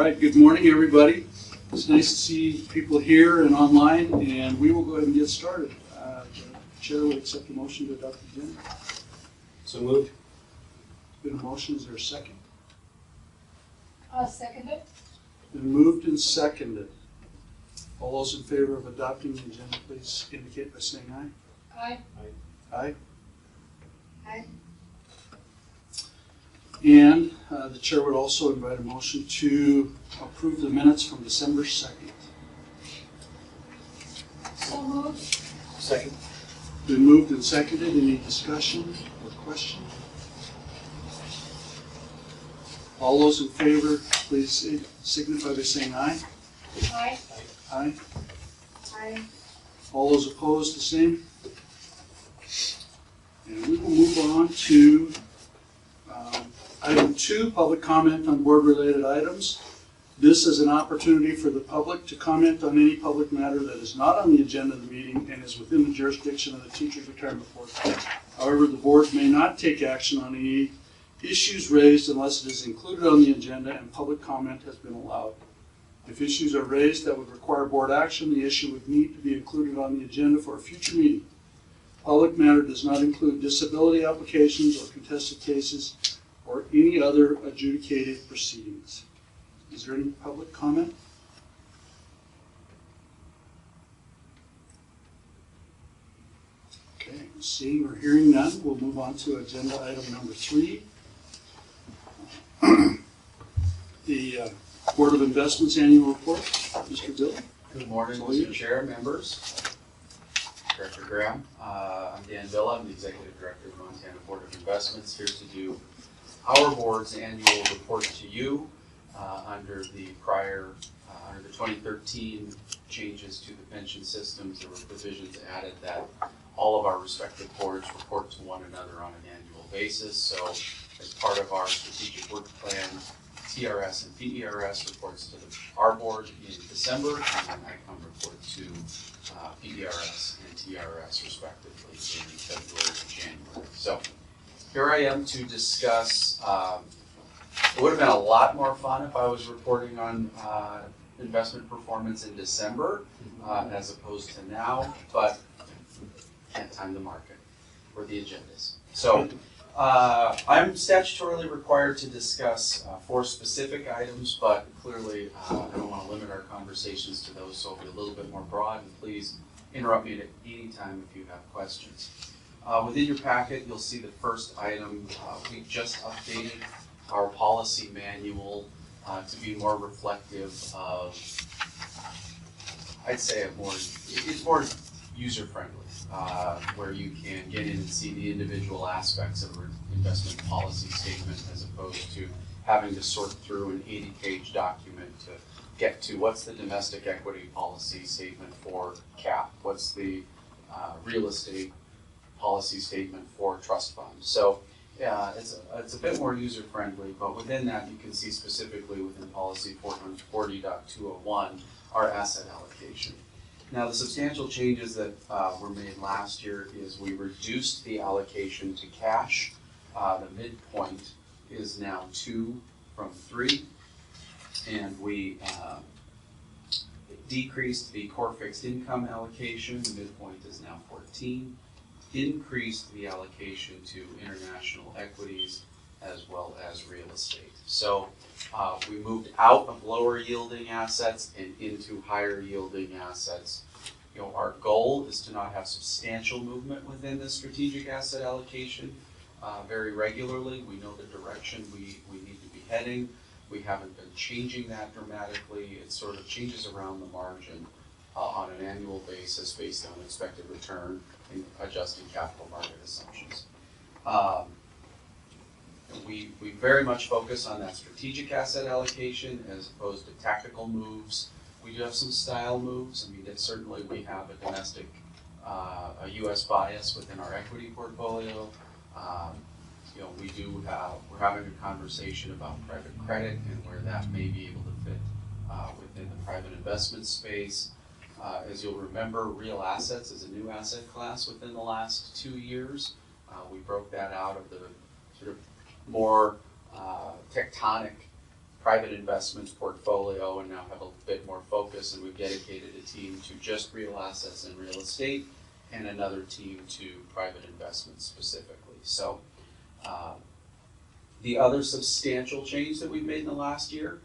right, good morning, everybody. It's nice to see people here and online, and we will go ahead and get started. The chair will accept the motion to adopt the agenda. So moved. Been a motion, is there a second? I'll second it. Been moved and seconded. All those in favor of adopting the agenda, please indicate by saying aye. Aye. Aye. Aye. And the chair would also invite a motion to approve the minutes from December 2nd. So moved. Second. Been moved and seconded. Any discussion or question? All those in favor, please signify by saying aye. Aye. Aye. Aye. All those opposed, the same. And we will move on to item 2, public comment on board-related items. This is an opportunity for the public to comment on any public matter that is not on the agenda of the meeting and is within the jurisdiction of the Teachers Retirement Board. However, the board may not take action on any issues raised unless it is included on the agenda and public comment has been allowed. If issues are raised that would require board action, the issue would need to be included on the agenda for a future meeting. Public matter does not include disability applications or contested cases or any other adjudicated proceedings. Is there any public comment? Okay, seeing or hearing none, we'll move on to agenda item number 3. The Board of Investments Annual Report. Mr. Bill. Good morning, Mr. Chair, members. Director Graham. I'm Dan Villa. I'm the Executive Director of Montana Board of Investments, here to do our board's annual report to you under the 2013 changes to the pension systems. There were provisions added that all of our respective boards report to one another on an annual basis. So as part of our strategic work plan, TRS and PERS reports to our board in December, and then I come report to PERS and TRS respectively in February and January. So here I am to discuss, it would have been a lot more fun if I was reporting on investment performance in December as opposed to now, but can't time the market or the agendas. So I'm statutorily required to discuss 4 specific items, but clearly I don't want to limit our conversations to those, so it'll be a little bit more broad, and please interrupt me at any time if you have questions. Within your packet, you'll see the first item. We just updated our policy manual to be more reflective of, I'd say, it's more user-friendly, where you can get in and see the individual aspects of an investment policy statement as opposed to having to sort through an 80-page document to get to what's the domestic equity policy statement for CAP, what's the real estate policy statement for trust funds. So yeah, it's a bit more user-friendly, but within that you can see specifically within policy 440.201 our asset allocation. Now, the substantial changes that were made last year is we reduced the allocation to cash. The midpoint is now 2 from 3, and we decreased the core fixed income allocation. The midpoint is now 14. Increased the allocation to international equities as well as real estate. So we moved out of lower yielding assets and into higher yielding assets. You know, our goal is to not have substantial movement within the strategic asset allocation very regularly. We know the direction we need to be heading. We haven't been changing that dramatically. It sort of changes around the margin on an annual basis based on expected return and adjusting capital market assumptions. We very much focus on that strategic asset allocation as opposed to tactical moves. We do have some style moves. I mean, certainly we have a domestic, a U.S. bias within our equity portfolio. You know, we're having a conversation about private credit and where that may be able to fit within the private investment space. As you'll remember, real assets is a new asset class within the last 2 years. We broke that out of the sort of more tectonic private investments portfolio and now have a bit more focus, and we've dedicated a team to just real assets and real estate and another team to private investments specifically. So the other substantial change that we've made in the last year,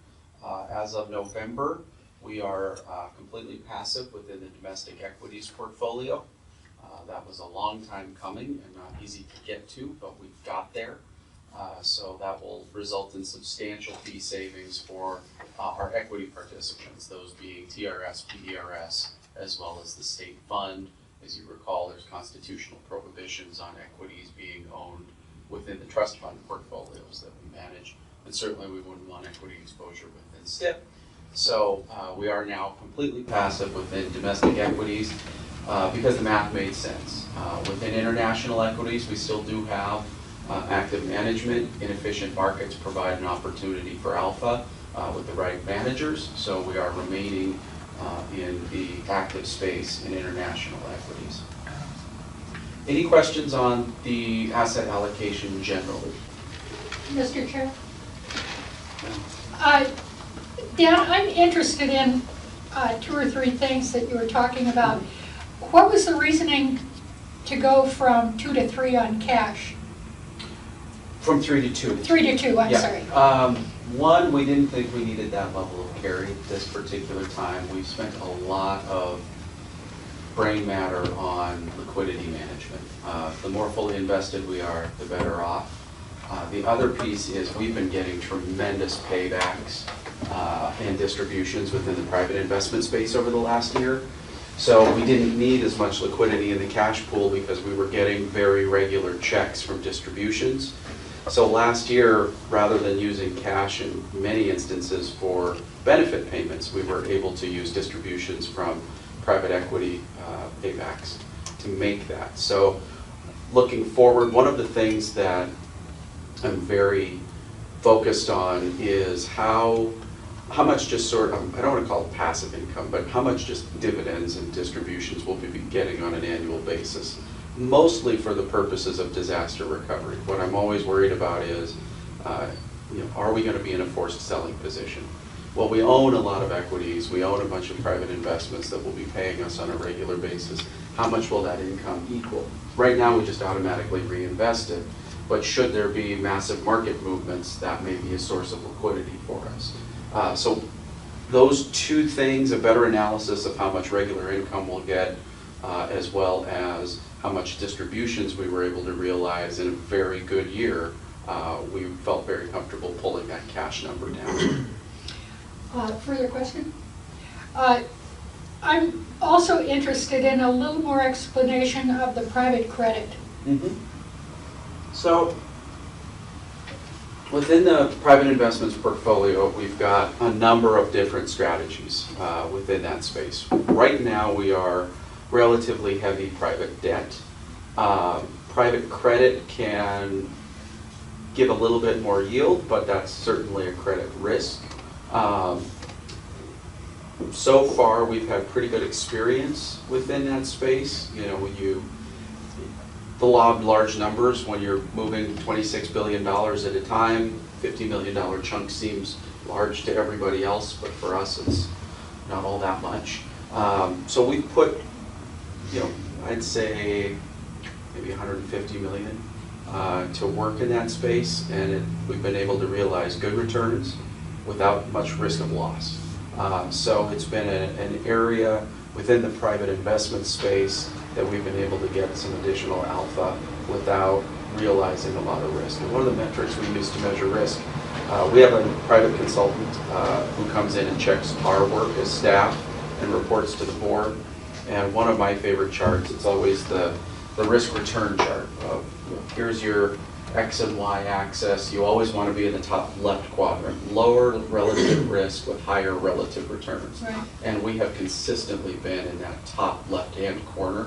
as of November, we are completely passive within the domestic equities portfolio. That was a long time coming and not easy to get to, but we've got there. So that will result in substantial fee savings for our equity participants, those being TRS, PDRS, as well as the state fund. As you recall, there's constitutional prohibitions on equities being owned within the trust fund portfolios that we manage, and certainly we wouldn't want equity exposure within STIP. So we are now completely passive within domestic equities because the math made sense. Within international equities, we still do have active management. Inefficient markets provide an opportunity for alpha with the right managers, so we are remaining in the active space in international equities. Any questions on the asset allocation generally? Mr. Chair? Dan, I'm interested in 2 or 3 things that you were talking about. What was the reasoning to go from 2 to 3 on cash? From 3 to 2. 3 to 2, I'm sorry. One, we didn't think we needed that level of carry this particular time. We've spent a lot of brain matter on liquidity management. The more fully invested we are, the better off. The other piece is we've been getting tremendous paybacks and distributions within the private investment space over the last year. So we didn't need as much liquidity in the cash pool because we were getting very regular checks from distributions. So last year, rather than using cash in many instances for benefit payments, we were able to use distributions from private equity paybacks to make that. So looking forward, one of the things that I'm very focused on is how much just sort of, I don't want to call it passive income, but how much just dividends and distributions we'll be getting on an annual basis, mostly for the purposes of disaster recovery. What I'm always worried about is, are we going to be in a forced selling position? Well, we own a lot of equities, we own a bunch of private investments that will be paying us on a regular basis. How much will that income equal? Right now, we just automatically reinvest it, but should there be massive market movements, that may be a source of liquidity for us. So those 2 things, a better analysis of how much regular income we'll get, as well as how much distributions we were able to realize in a very good year, we felt very comfortable pulling that cash number down. Further question? I'm also interested in a little more explanation of the private credit. So within the private investments portfolio, we've got a number of different strategies within that space. Right now, we are relatively heavy private debt. Private credit can give a little bit more yield, but that's certainly a credit risk. So far, we've had pretty good experience within that space. The law of large numbers, when you're moving $26 billion at a time, $50 million chunk seems large to everybody else, but for us it's not all that much. So we put, I'd say maybe $150 million to work in that space, and we've been able to realize good returns without much risk of loss. So it's been an area within the private investment space that we've been able to get some additional alpha without realizing a lot of risk. And one of the metrics we use to measure risk, we have a private consultant who comes in and checks our work as staff and reports to the board. And one of my favorite charts, it's always the risk return chart of, here's your X and Y axis. You always want to be in the top left quadrant, lower relative risk with higher relative returns. Right. And we have consistently been in that top left-hand corner.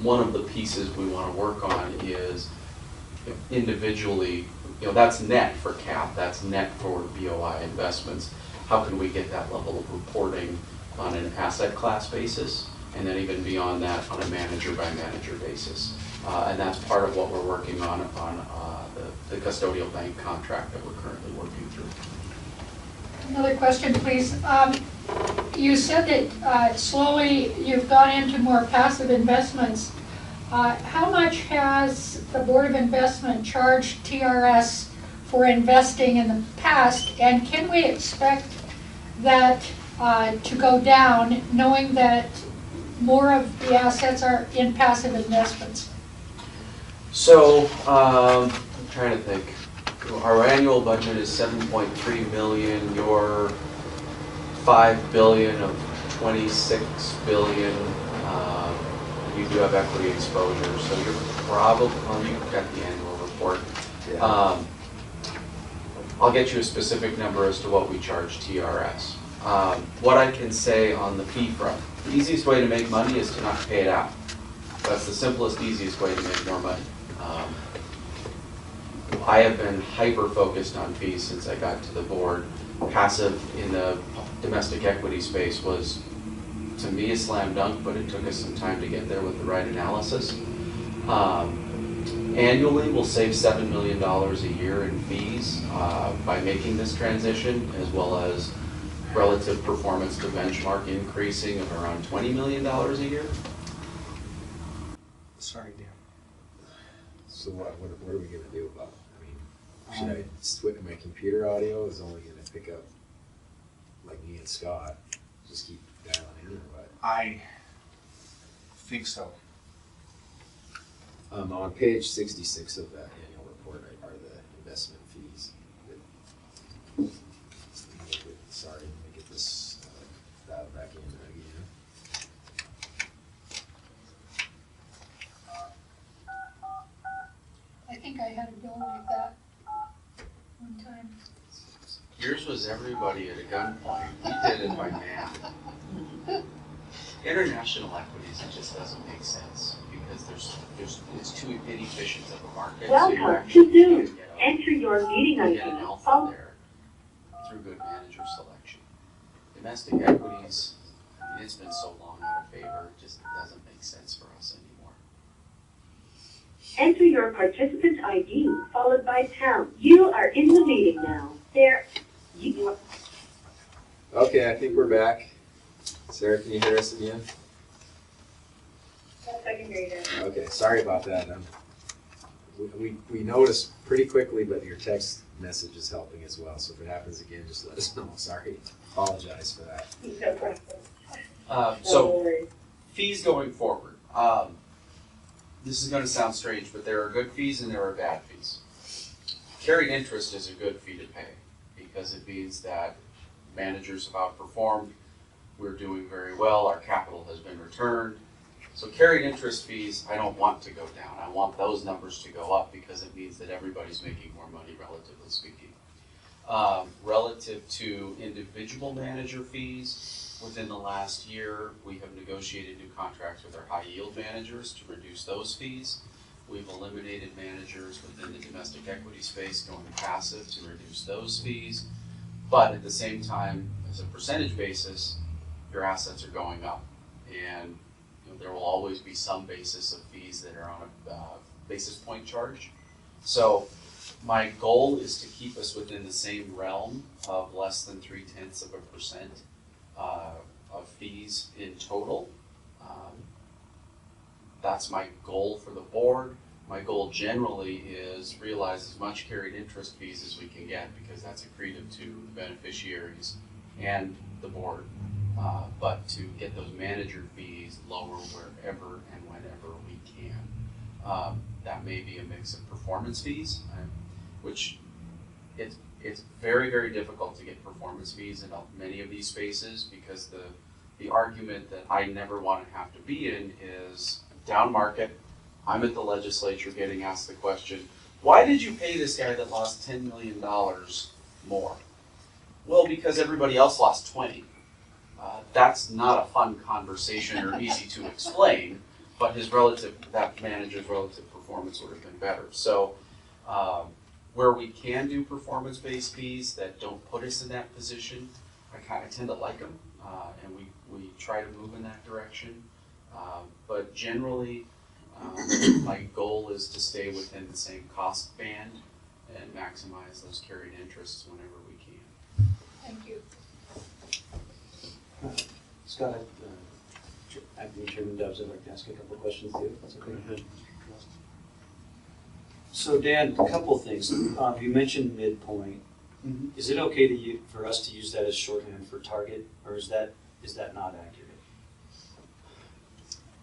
One of the pieces we want to work on is individually, that's net for CAP, that's net for BOI investments. How can we get that level of reporting on an asset class basis, and then even beyond that on a manager by manager basis? And that's part of what we're working on the custodial bank contract that we're currently working through. Another question, please. You said that slowly you've gone into more passive investments. How much has the Board of Investment charged TRS for investing in the past, and can we expect that to go down, knowing that more of the assets are in passive investments? So, I'm trying to think. Our annual budget is 7.3 million. Your 5 billion of 26 billion. You do have equity exposure, so you're probably, well, you've got the annual report. Yeah. I'll get you a specific number as to what we charge TRS. What I can say on the fee front, the easiest way to make money is to not pay it out. That's the simplest, easiest way to make more money. I have been hyper-focused on fees since I got to the board. Passive in the domestic equity space was, to me, a slam dunk, but it took us some time to get there with the right analysis. Annually, we'll save $7 million a year in fees by making this transition, as well as relative performance to benchmark increasing of around $20 million a year. Sorry, Dan. So what are we gonna do about it? I mean, should I switch my computer audio is only gonna pick up like me and Scott? Just keep dialing in or what? I think so. On page 66 of that annual report are the investment fees. Sorry, let me get this dialed back in again. I think I had a bill like that one time. Yours was everybody at a gunpoint. We did it by math. International equities, it just doesn't make sense because it's too inefficient of a market. Welcome to Zoom. Enter your meeting Get an ID. alpha there through good manager selection. Domestic equities, I mean, it's been so long out of favor, it just doesn't make sense for us anymore. Enter your participant ID followed by pound. You are in the meeting now. Okay, I think we're back. Sarah, can you hear us again? Yes, I can hear you guys. Okay, sorry about that. We noticed pretty quickly, but your text message is helping as well. So if it happens again, just let us know. Sorry. Apologize for that. No problem. So fees going forward. This is going to sound strange, but there are good fees and there are bad fees. Carried interest is a good fee to pay because it means that managers have outperformed. We're doing very well. Our capital has been returned. So carried interest fees, I don't want to go down. I want those numbers to go up because it means that everybody's making more money, relatively speaking. Relative to individual manager fees, within the last year, we have negotiated new contracts with our high yield managers to reduce those fees. We've eliminated managers within the domestic equity space going passive to reduce those fees. But at the same time, as a percentage basis, your assets are going up. And there will always be some basis of fees that are on a basis point charge. So my goal is to keep us within the same realm of less than 0.3% of fees in total. That's my goal for the board. My goal generally is realize as much carried interest fees as we can get because that's accretive to the beneficiaries and the board. But to get those manager fees lower wherever and whenever we can. That may be a mix of performance fees, which it's very, very difficult to get performance fees in many of these spaces because the argument that I never want to have to be in is down market. I'm at the legislature getting asked the question, why did you pay this guy that lost $10 million more? Well, because everybody else lost 20. That's not a fun conversation or easy to explain, but that manager's relative performance would have been better. So where we can do performance-based fees that don't put us in that position, I tend to like them, and we try to move in that direction. But generally, My goal is to stay within the same cost band and maximize those carried interests whenever we can. Thank you. Scott, Acting Chairman Dubs, I'd like to ask a couple of questions too, if that's okay. Go ahead. So Dan, a couple of things. You mentioned midpoint. Mhm. Is it okay for us to use that as shorthand for target, or is that not accurate?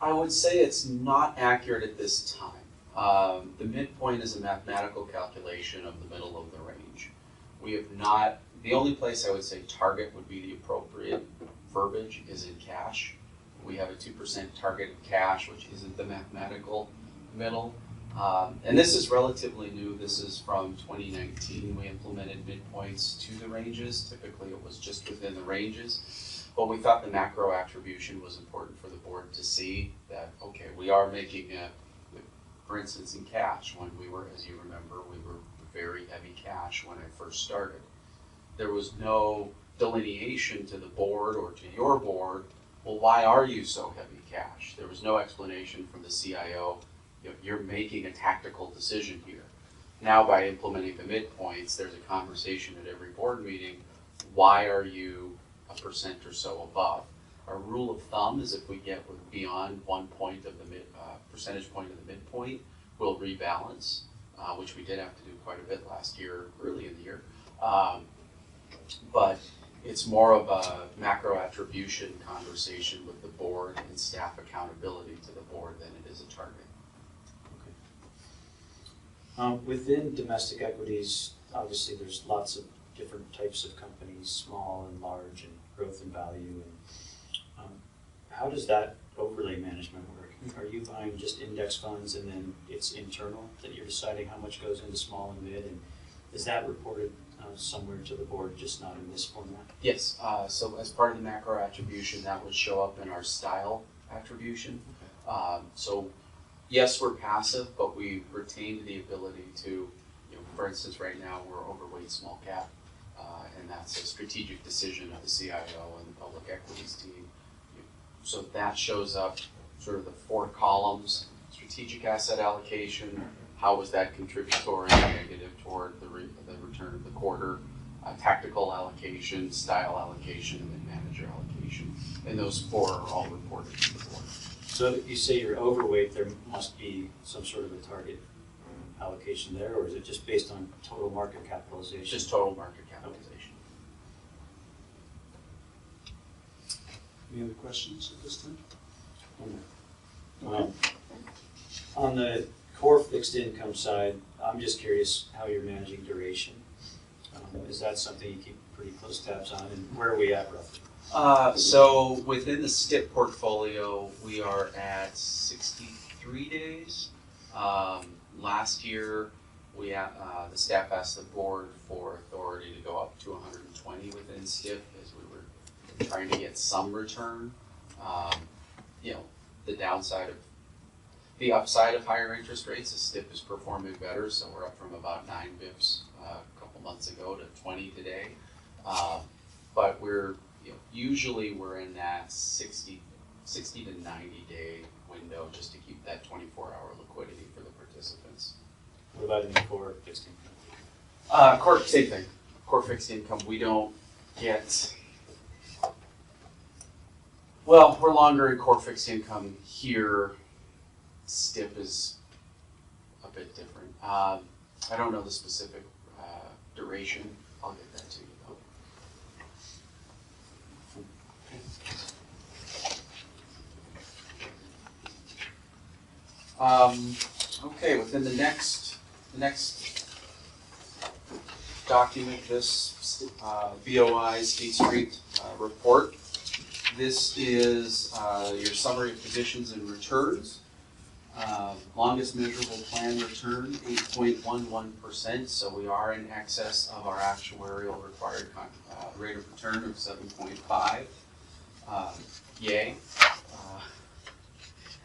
I would say it's not accurate at this time. The midpoint is a mathematical calculation of the middle of the range. We have not, the only place I would say target would be the appropriate verbiage is in cash. We have a 2% target in cash, which isn't the mathematical middle. And this is relatively new. This is from 2019. We implemented midpoints to the ranges. Typically it was just within the ranges. But we thought the macro attribution was important for the board to see that, okay, we are making for instance, in cash, when we were, as you remember, we were very heavy cash when I first started. There was no delineation to the board or to your board, well, why are you so heavy cash? There was no explanation from the CIO, you're making a tactical decision here. Now by implementing the midpoints, there's a conversation at every board meeting, why are you a percent or so above? Our rule of thumb is if we get beyond 1 point of the percentage point of the midpoint, we'll rebalance, which we did have to do quite a bit last year, early in the year. But it's more of a macro attribution conversation with the board and staff accountability to the board than it is a target. Within domestic equities, obviously there's lots of different types of companies, small and large, and growth and value. And how does that overlay management work? Are you buying just index funds and then it's internal that you're deciding how much goes into small and mid? And is that reported somewhere to the board, just not in this format? Yes, so as part of the macro attribution, that would show up in our style attribution. So yes, we're passive, but we retained the ability to, for instance, right now we're overweight small cap, and that's a strategic decision of the CIO and the public equities team. So that shows up sort of the 4 columns: strategic asset allocation, how was that contributory or negative toward the return of the quarter, tactical allocation, style allocation, and then manager allocation. And those 4 are all reported to the board. So you say you're overweight, there must be some sort of a target allocation there, or is it just based on total market capitalization? Just total market capitalization. Any other questions at this time? On the core fixed income side, I'm just curious how you're managing duration. Is that something you keep pretty close tabs on, and where are we at roughly? So within the STIP portfolio, we are at 63 days. Last year, the staff asked the board for authority to go up to 120 within STIP as we were trying to get some return. The upside of higher interest rates is STIP is performing better, so we're up from about 9 bips a couple months ago to 20 today. But we're usually we're in that 60 to 90 day window just to keep that 24-hour liquidity for the participants. What about in the core fixed income? Same thing. Core fixed income, we don't get. Well, we're longer in core fixed income here. STIP is a bit different. I don't know the specific duration. I'll get that to you though. Okay, within the next document, this BOI State Street report. This is your summary of positions and returns. Longest measurable plan return, 8.11%, so we are in excess of our actuarial required rate of return of 7.5. Yay.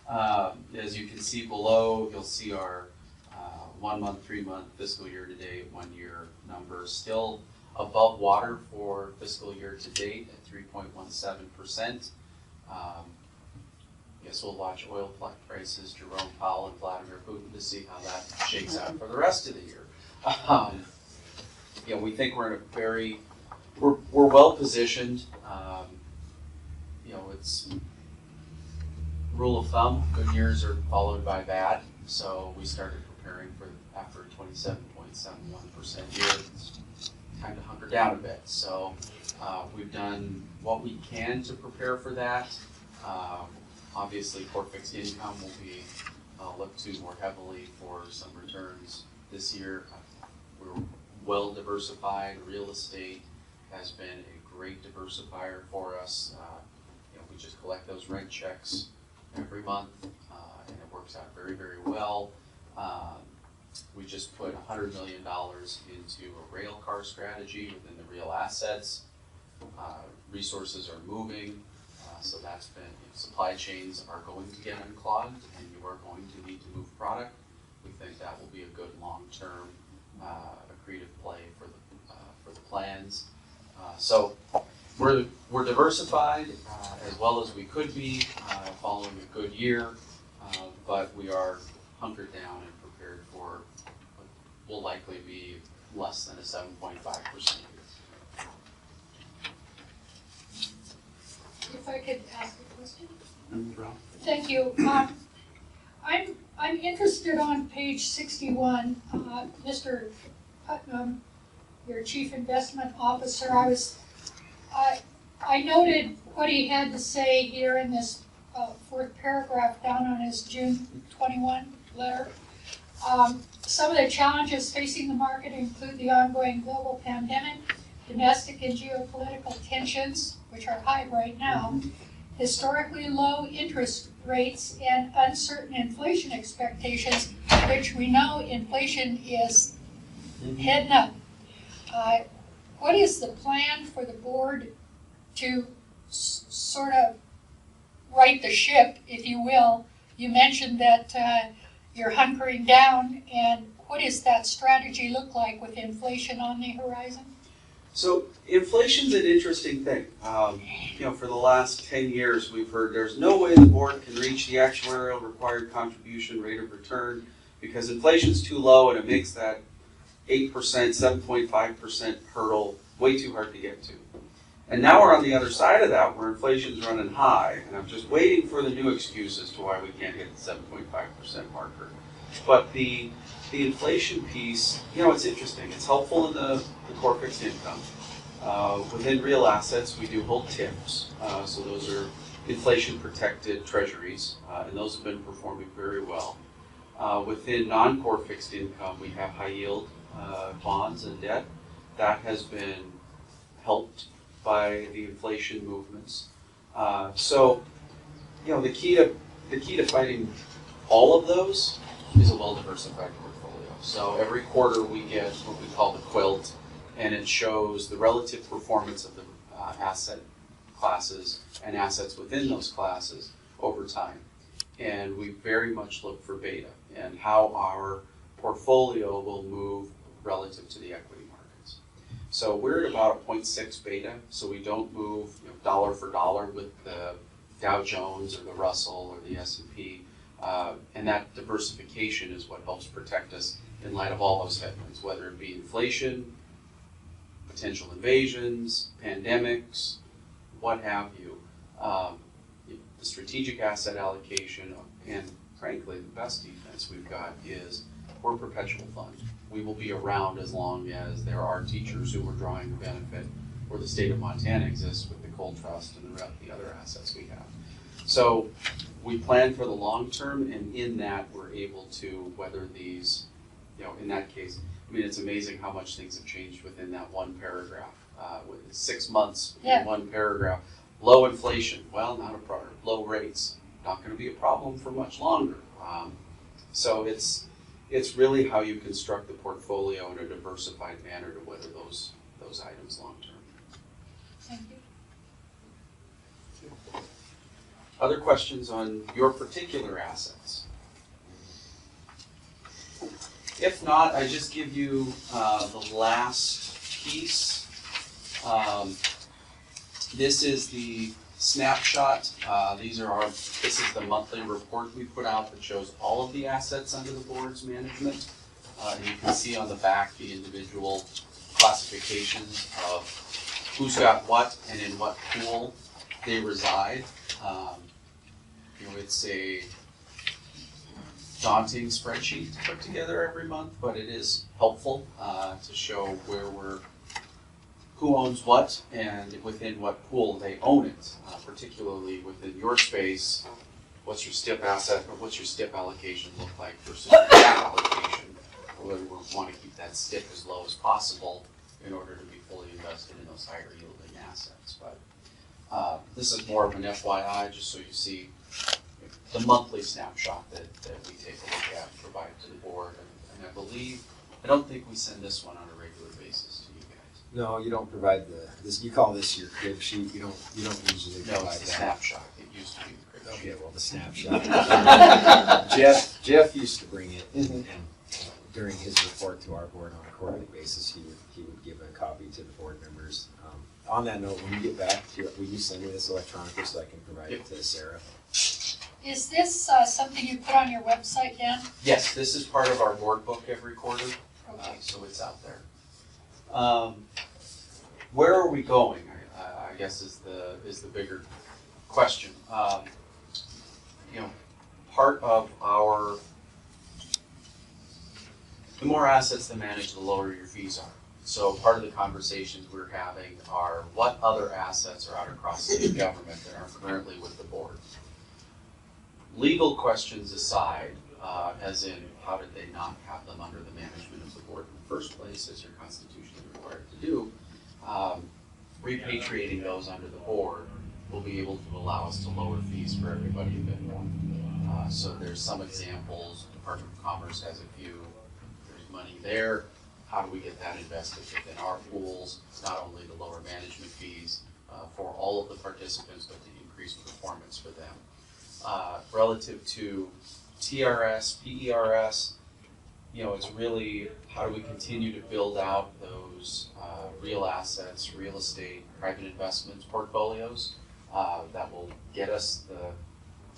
As you can see below, you'll see our 1 month, 3 month, fiscal year to date, 1 year numbers. Still above water for fiscal year to date at 3.17%. guess we'll watch oil prices, Jerome Powell and Vladimir Putin to see how that shakes out for the rest of the year. We think we're in a we're well positioned. It's rule of thumb, good years are followed by bad. So we started preparing for after a 27.71% year. It's time to hunker down a bit. So we've done what we can to prepare for that. Obviously, core fixed income will be looked to more heavily for some returns this year. We're well diversified. Real estate has been a great diversifier for us. We just collect those rent checks every month, and it works out very, very well. We just put $100 million into a rail car strategy within the real assets. Resources are moving, so that's been, supply chains are going to get unclogged, and you are going to need to move product. We think that will be a good long-term accretive play for the plans. So we're diversified as well as we could be following a good year, but we are hunkered down and prepared for what will likely be less than a 7.5% year. If I could ask a question? Rob? Thank you. I'm interested on page 61, Mr. Putnam, your Chief Investment Officer. I noted what he had to say here in this fourth paragraph down on his June 21 letter. Some of the challenges facing the market include the ongoing global pandemic, domestic and geopolitical tensions, which are high right now, historically low interest rates, and uncertain inflation expectations, which we know inflation is heading up. What is the plan for the board to sort of right the ship, if you will? You mentioned that you're hunkering down, and what does that strategy look like with inflation on the horizon? So inflation's an interesting thing. For the last 10 years, we've heard there's no way the board can reach the actuarial required contribution rate of return because inflation's too low and it makes that 8%, 7.5% hurdle way too hard to get to. And now we're on the other side of that where inflation's running high, and I'm just waiting for the new excuse as to why we can't hit the 7.5% marker. But the inflation piece, it's interesting. It's helpful in the core fixed income. Within real assets, we do hold TIPS. So those are inflation-protected treasuries, and those have been performing very well. Within non-core fixed income, we have high-yield bonds and debt. That has been helped by the inflation movements. So the key to fighting all of those is a well-diversified portfolio. So every quarter we get what we call the quilt, and it shows the relative performance of the asset classes and assets within those classes over time. And we very much look for beta and how our portfolio will move relative to the equity markets. So we're at about a 0.6 beta, so we don't move dollar for dollar with the Dow Jones or the Russell or the S&P. And that diversification is what helps protect us in light of all those headwinds, whether it be inflation, potential invasions, pandemics, what have you. The strategic asset allocation, and frankly, the best defense we've got is we're a perpetual fund. We will be around as long as there are teachers who are drawing the benefit, or the state of Montana exists with the coal trust and the other assets we have. So we plan for the long term, and in that we're able to weather these, in that case, it's amazing how much things have changed within that one paragraph. With 6 months in one paragraph. Low inflation, well, not a problem. Low rates, not going to be a problem for much longer. So it's really how you construct the portfolio in a diversified manner to weather those items long term. Thank you. Other questions on your particular assets? If not, I just give you the last piece. This is the snapshot. This is the monthly report we put out that shows all of the assets under the board's management. And you can see on the back the individual classifications of who's got what and in what pool they reside. It's a daunting spreadsheet to put together every month, but it is helpful to show who owns what and within what pool they own it. Particularly within your space, what's your STIP asset or what's your STIP allocation look like versus your CAP allocation? We want to keep that STIP as low as possible in order to be fully invested in those higher yielding assets. But this is more of an FYI, just so you see the monthly snapshot that we take a look at and provide to the board. And I don't think we send this one on a regular basis to you guys. No, you don't provide you call this your crib sheet, you don't usually No, provide it's the that. snapshot. It used to be the crib sheet. Okay, well, the snapshot. Jeff used to bring it, and during his report to our board on a quarterly basis, he would give a copy to the board members. On that note, when you get back, will you send me this electronically so I can provide it to Sarah? Is this something you put on your website, Dan? Yes, this is part of our board book every quarter, Okay. so it's out there. Where are we going? I guess is the bigger question. Part of the more assets to manage, the lower your fees are. So part of the conversations we're having are what other assets are out across state government that aren't currently with the board. Legal questions aside, as in how did they not have them under the management of the board in the first place, as you're constitutionally required to do, repatriating those under the board will be able to allow us to lower fees for everybody a bit more. So there's some examples, Department of Commerce has a few, there's money there. How do we get that invested within our pools, not only to lower management fees for all of the participants, but to increase performance for them. Relative to TRS, PERS, it's really how do we continue to build out those real assets, real estate, private investments portfolios that will get us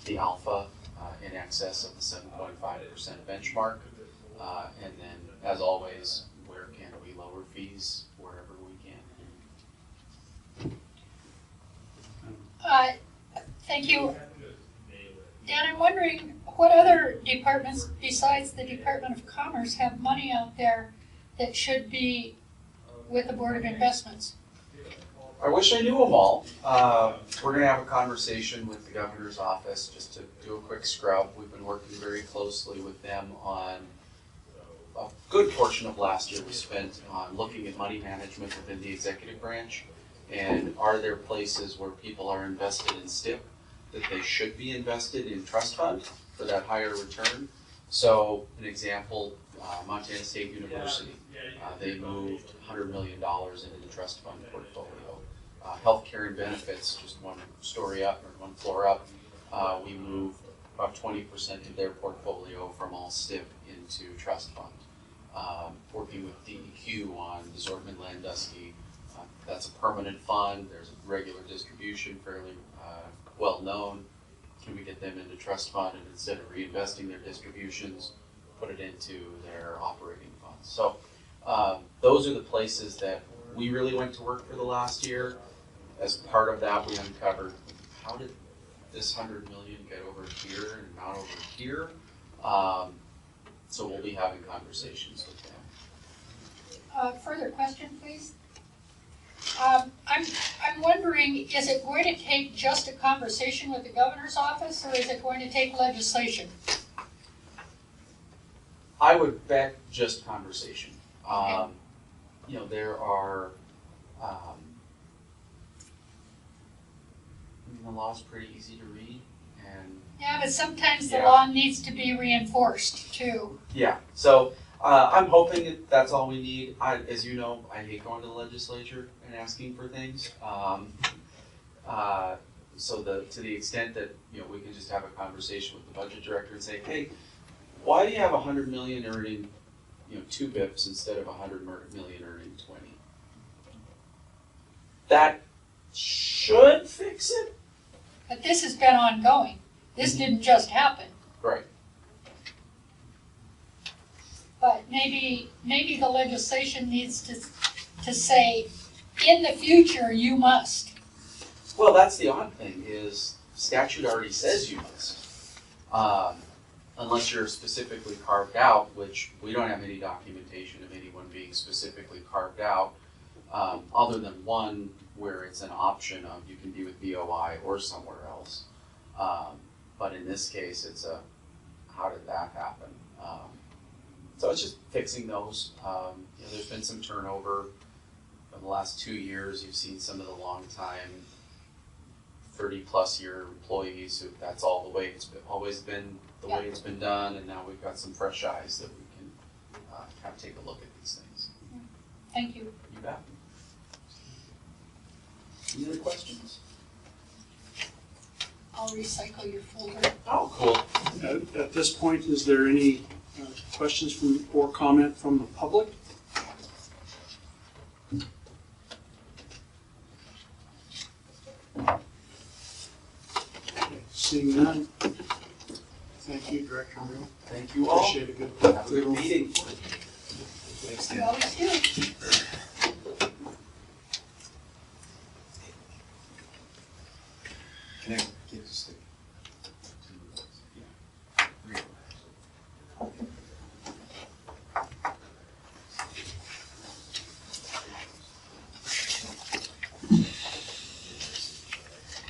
the alpha in excess of the 7.5% benchmark. And then, as always, where can we lower fees wherever we can? Thank you. Dan, I'm wondering what other departments besides the Department of Commerce have money out there that should be with the Board of Investments? I wish I knew them all. We're going to have a conversation with the governor's office just to do a quick scrub. We've been working very closely with them on a good portion of last year was spent on looking at money management within the executive branch. And are there places where people are invested in STIP that they should be invested in trust fund for that higher return? So an example, Montana State University, they moved $100 million into the trust fund portfolio. Healthcare and benefits, just one story up or one floor up, we moved about 20% of their portfolio from all STIP into trust fund. Working with DEQ on the Zortman-Landusky, that's a permanent fund, there's a regular distribution, fairly well known. Can we get them into trust fund and instead of reinvesting their distributions, put it into their operating funds? So those are the places that we really went to work for the last year. As part of that, we uncovered how did this $100 million get over here and not over here? So we'll be having conversations with them. Further question, please? I'm wondering, is it going to take just a conversation with the governor's office, or is it going to take legislation? I would bet just conversation. Okay. There are, the law's pretty easy to read, and Yeah, but sometimes the Yeah. law needs to be reinforced too. yeah. So I'm hoping that's all we need. As you know, I hate going to the legislature and asking for things. So to the extent that we can just have a conversation with the budget director and say, hey, why do you have 100 million earning 2 bips instead of 100 million earning 20? That should fix it. But this has been ongoing. This didn't just happen. Right. But maybe the legislation needs to say, in the future, you must. Well, that's the odd thing, is statute already says you must. Unless you're specifically carved out, which we don't have any documentation of anyone being specifically carved out, other than one where it's an option of you can be with BOI or somewhere else. But in this case, it's a, how did that happen? So it's just fixing those. There's been some turnover in the last 2 years. You've seen some of the long time 30+ year employees who that's all the way it's always been the way it's been done, and now we've got some fresh eyes that we can kind of take a look at these things. Thank you. You bet. Any other questions? I'll recycle your folder. Oh, cool. At this point, is there any questions from or comment from the public? Okay, seeing none. Thank you, Director Murray. Thank you all. Appreciate a good. Have a good meeting. Thanks, You Dan. always do. Can I get a stick?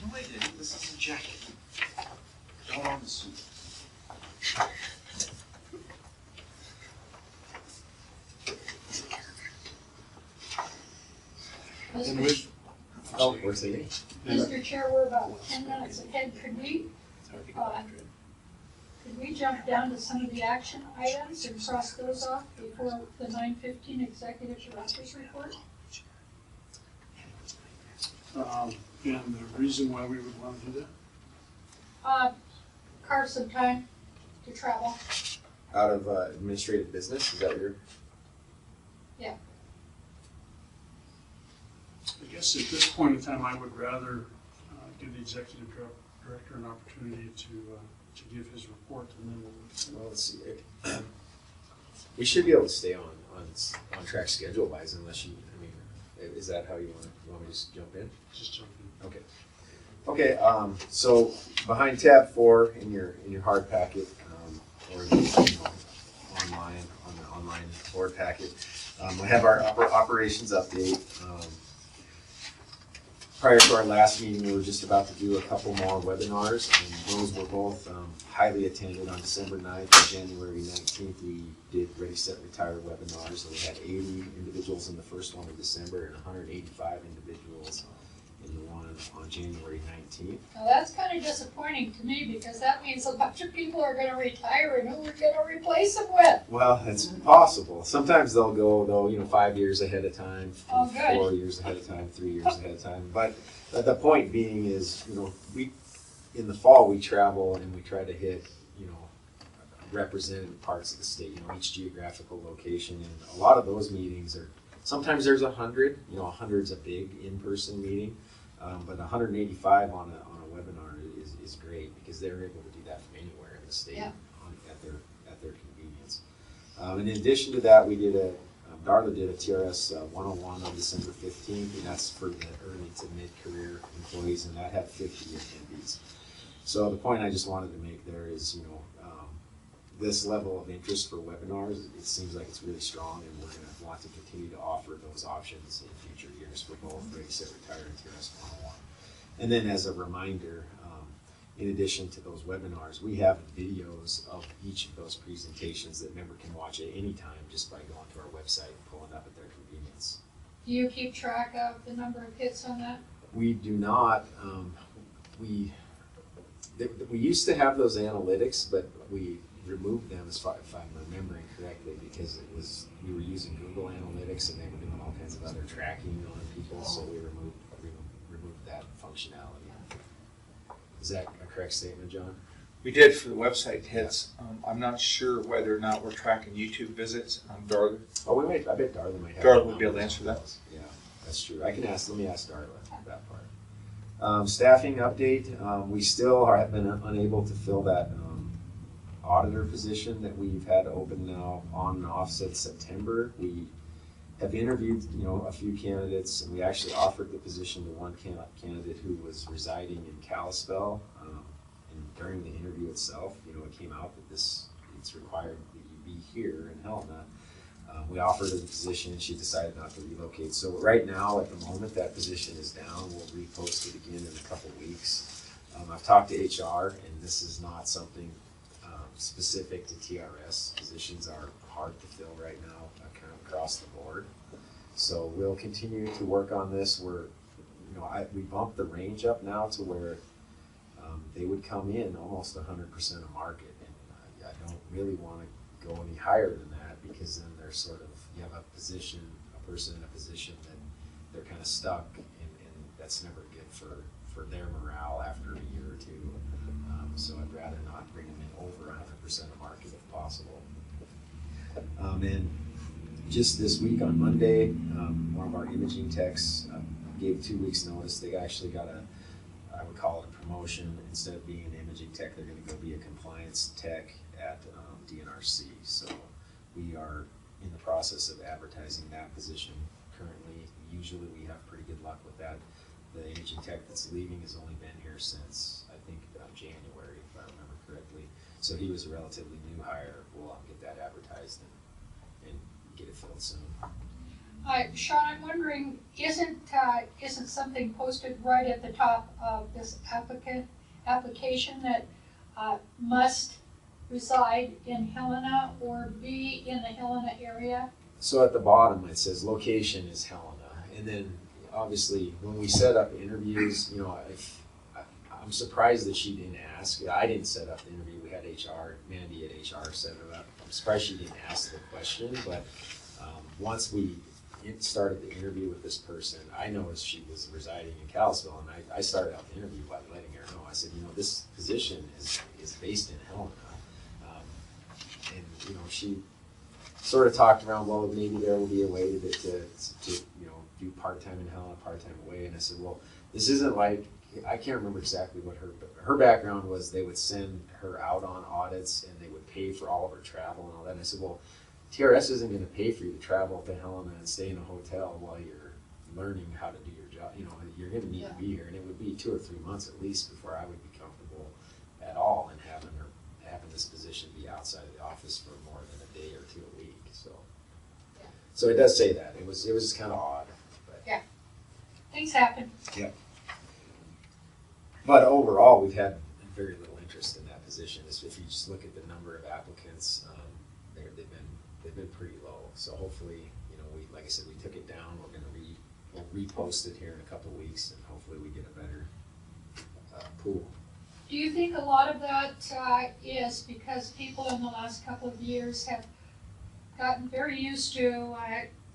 No, I didn't. This is a jacket. Don't own the suit. And with, Oh, we're seeing. Mr. Chair, we're about 10 minutes ahead. Could we jump down to some of the action items and cross those off before the 9:15 executive director's report? and the reason why we would want to do that? Carve some time to travel. Out of administrative business, is that what you're? I guess at this point in time, I would rather give the executive director an opportunity to give his report, and then we'll. Well, let's see. We should be able to stay on track schedule wise, unless you. I mean, is that how you want? You want me to just jump in? Just jump in. Okay. Okay. So behind tab 4 in your hard packet, or online on the online board packet, we have our operations update. Prior to our last meeting, we were just about to do a couple more webinars, and those were both highly attended. On December 9th and January 19th, we did Ready, Set, Retire webinars, and we had 80 individuals in the first one in December and 185 individuals in the one on January 19th. Now that's kind of disappointing to me because that means a bunch of people are going to retire and who we're going to replace them with. Well, it's possible. Sometimes they'll go, though, 5 years ahead of time, Oh, good. 4 years ahead of time, 3 years ahead of time. But the point being is, we in the fall we travel and we try to hit, represented parts of the state, each geographical location, and a lot of those meetings are. Sometimes there's 100. 100's a big in-person meeting, but 185 on a webinar is great because they're able to do that from anywhere in the state. Yeah. At their convenience. And in addition to that, we did Darla did a TRS 101 on December 15th, and that's for the early to mid-career employees, and that had 50 attendees. So the point I just wanted to make there is, this level of interest for webinars, it seems like it's really strong, and we're going to want to continue to offer those options in future years for both Ready, Set, Retire and TRS 101. And then as a reminder, in addition to those webinars, we have videos of each of those presentations that member can watch at any time just by going to our website and pulling up at their convenience. Do you keep track of the number of hits on that? We do not. We used to have those analytics, but we removed them, if I'm remembering correctly, because we were using Google Analytics and they were doing all kinds of other tracking on people, so we removed that functionality. Is that a correct statement, John? We did for the website hits. I'm not sure whether or not we're tracking YouTube visits. Darla. Oh, I bet Darla might have. Darla would be able to answer that. Yeah, that's true. Let me ask Darla that part. Staffing update, we still have been unable to fill that auditor position that we've had open now on and off since September. We have interviewed, a few candidates, and we actually offered the position to one candidate who was residing in Kalispell. And during the interview itself, it came out that it's required that you be here in Helena. We offered her the position, and she decided not to relocate. So right now, at the moment, that position is down. We'll repost it again in a couple weeks. I've talked to HR, and this is not something specific to TRS. Positions are hard to fill right now, kind of across the board. So we'll continue to work on this. We bumped the range up now to where they would come in almost 100% of market, and I don't really want to go any higher than that, because then they're you have a person in a position that they're kind of stuck, and that's never good for their morale after a year or two. So I'd rather not bring them in over 100% of market if possible. And just this week on Monday, one of our imaging techs gave 2 weeks notice. They actually got I would call it a promotion. Instead of being an imaging tech, they're going to go be a compliance tech at DNRC. So we are in the process of advertising that position currently. Usually we have pretty good luck with that. The imaging tech that's leaving has only been here since, I think, January, if I remember correctly. So he was a relatively new hire. We'll get that advertised and get it filled soon. Sean, I'm wondering, isn't something posted right at the top of this application that must reside in Helena or be in the Helena area? So at the bottom it says location is Helena, and then obviously when we set up interviews, I'm surprised that she didn't ask. I didn't set up the interview. We had HR, Mandy at HR set it up. I'm surprised she didn't ask the question, but once we started the interview with this person, I noticed she was residing in Kalispell, and I started out the interview by letting her know. I said, this position is based in Helena. And she sort of talked around, well, maybe there will be a way to do part-time in Helena, part-time away. And I said, well, this isn't like, I can't remember exactly what her background was. They would send her out on audits, and they would pay for all of her travel and all that. And I said, well, TRS isn't going to pay for you to travel to Helena and stay in a hotel while you're learning how to do your job. You're going to need to be here, and it would be 2 or 3 months at least before I would be comfortable at all in having this position be outside of the office for more than a day or two a week. So it does say that. It was kind of odd. But. Yeah, things happen. Yeah. But overall, we've had very little interest in that position. If you just look at the number of applicants, they've been pretty low. So hopefully, like I said, we took it down. We'll repost it here in a couple of weeks, and hopefully we get a better pool. Do you think a lot of that is because people in the last couple of years have gotten very used to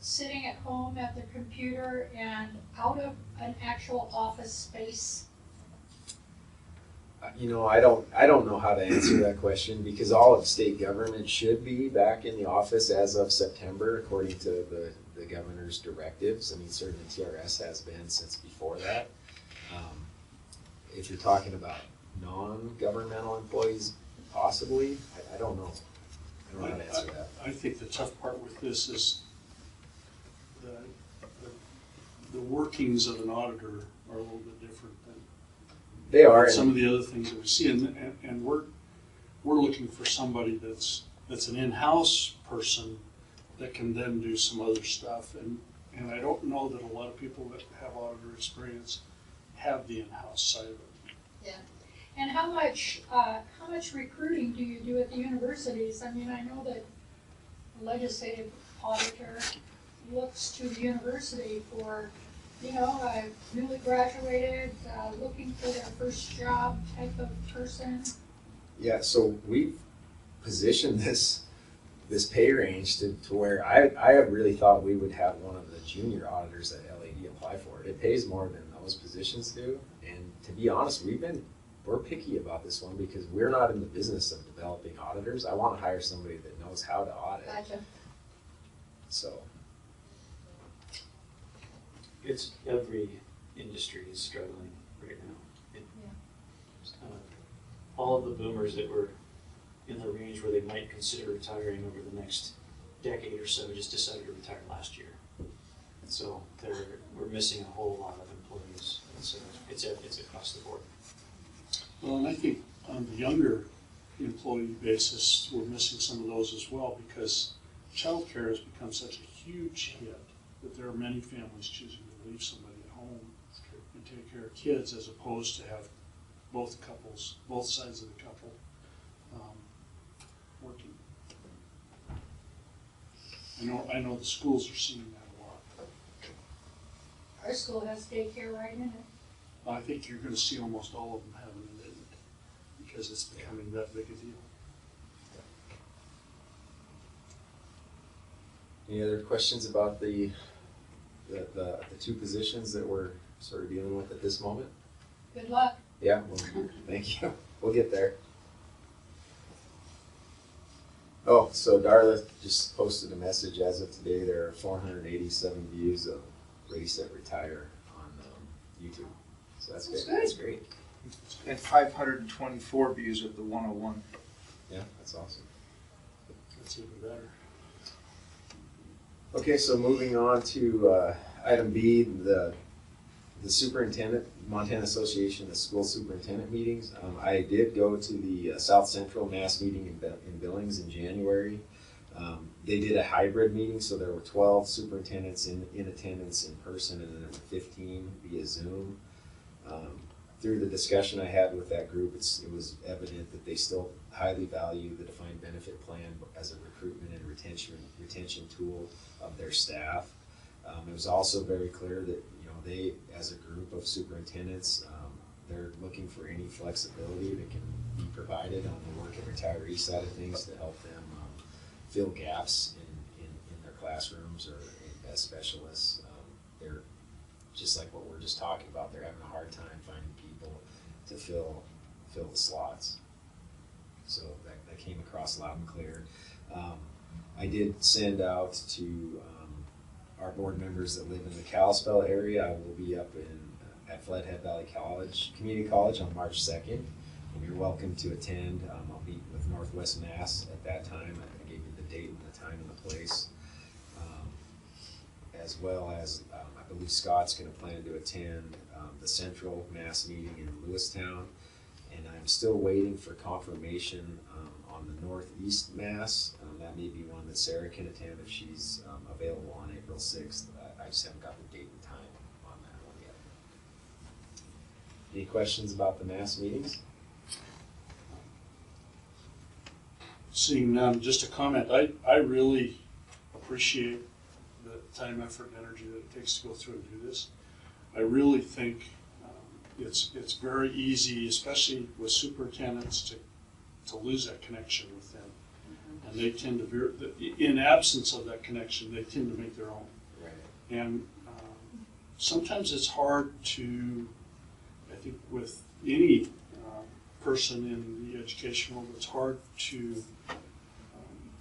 sitting at home at the computer and out of an actual office space? I don't know how to answer that question, because all of state government should be back in the office as of September, according to the governor's directives. I mean, certainly TRS has been since before that. If you're talking about non-governmental employees, possibly, I don't know. I don't know how to answer that. I think the tough part with this is the workings of an auditor are a little bit different than They are. some of the other things that we see, and we're looking for somebody that's an in-house person that can then do some other stuff, and I don't know that a lot of people that have auditor experience have the in-house side of it. Yeah. And how much recruiting do you do at the universities? I mean, I know that the legislative auditor looks to the university for, newly graduated, looking for their first job type of person. Yeah, so we've positioned this pay range to where I really thought we would have one of the junior auditors at LAD apply for it. It pays more than those positions do, and to be honest, we're picky about this one because we're not in the business of developing auditors. I want to hire somebody that knows how to audit. Gotcha. So. It's every industry is struggling right now. All of the boomers that were in the range where they might consider retiring over the next decade or so just decided to retire last year. So we're missing a whole lot of employees. So it's across the board. Well, and I think on the younger employee basis, we're missing some of those as well because childcare has become such a huge hit that there are many families choosing to leave somebody at home and take care of kids as opposed to have both sides of the couple working. I know the schools are seeing that a lot. Our school has daycare right in it. I think you're going to see almost all of them having it in it because it's becoming that big a deal. Any other questions about the two positions that we're sort of dealing with at this moment? Good luck. Yeah, well, thank you. We'll get there. Oh, so Darla just posted a message. As of today, there are 487 views of Ready, Set, Retire on YouTube. So that's good. That's great. And 524 views of the 101. Yeah, that's awesome. That's even better. Okay, so moving on to item B, the superintendent, Montana Association of School Superintendent meetings. I did go to the South Central Mass meeting in Billings in January. They did a hybrid meeting, so there were 12 superintendents in attendance in person, and then there were 15 via Zoom. Through the discussion I had with that group, it was evident that they still highly value the defined benefit plan as a recruitment and retention tool of their staff. It was also very clear that they, as a group of superintendents, they're looking for any flexibility that can be provided on the work and retiree side of things to help them fill gaps in their classrooms or as specialists. They're just like what we're just talking about. They're having a hard time finding people to fill the slots. So that came across loud and clear. I did send out to our board members that live in the Kalispell area. I will be up at Flathead Valley Community College on March 2nd, and you're welcome to attend. I'll meet with Northwest Mass at that time. I gave you the date and the time and the place, as well as I believe Scott's going to plan to attend the Central Mass meeting in Lewistown, and I'm still waiting for confirmation on the Northeast Mass. That may be one that Sarah can attend if she's available on April 6th. I just haven't got the date and time on that one yet. Any questions about the Mass meetings? Seeing none, just a comment. I really appreciate the time, effort, and energy that it takes to go through and do this. I really think it's very easy, especially with superintendents, to lose that connection with them. And they tend to, in absence of that connection, they tend to make their own. Right. And sometimes it's hard to, I think with any person in the education world, it's hard to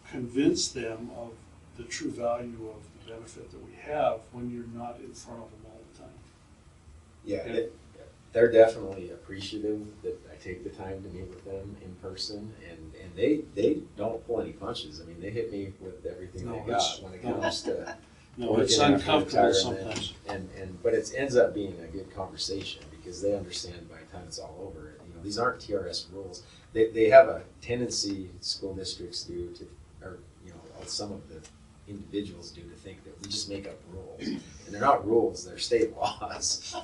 convince them of the true value of the benefit that we have when you're not in front of them all the time. Yeah, they're definitely appreciative that I take the time to meet with them in person, and they don't pull any punches. I mean, they hit me with everything they got when it comes to no, it's uncomfortable sometimes. But it ends up being a good conversation because they understand by the time it's all over. These aren't TRS rules. They have a tendency, school districts do, or some of the individuals do, to think that we just make up rules, and they're not rules; they're state laws.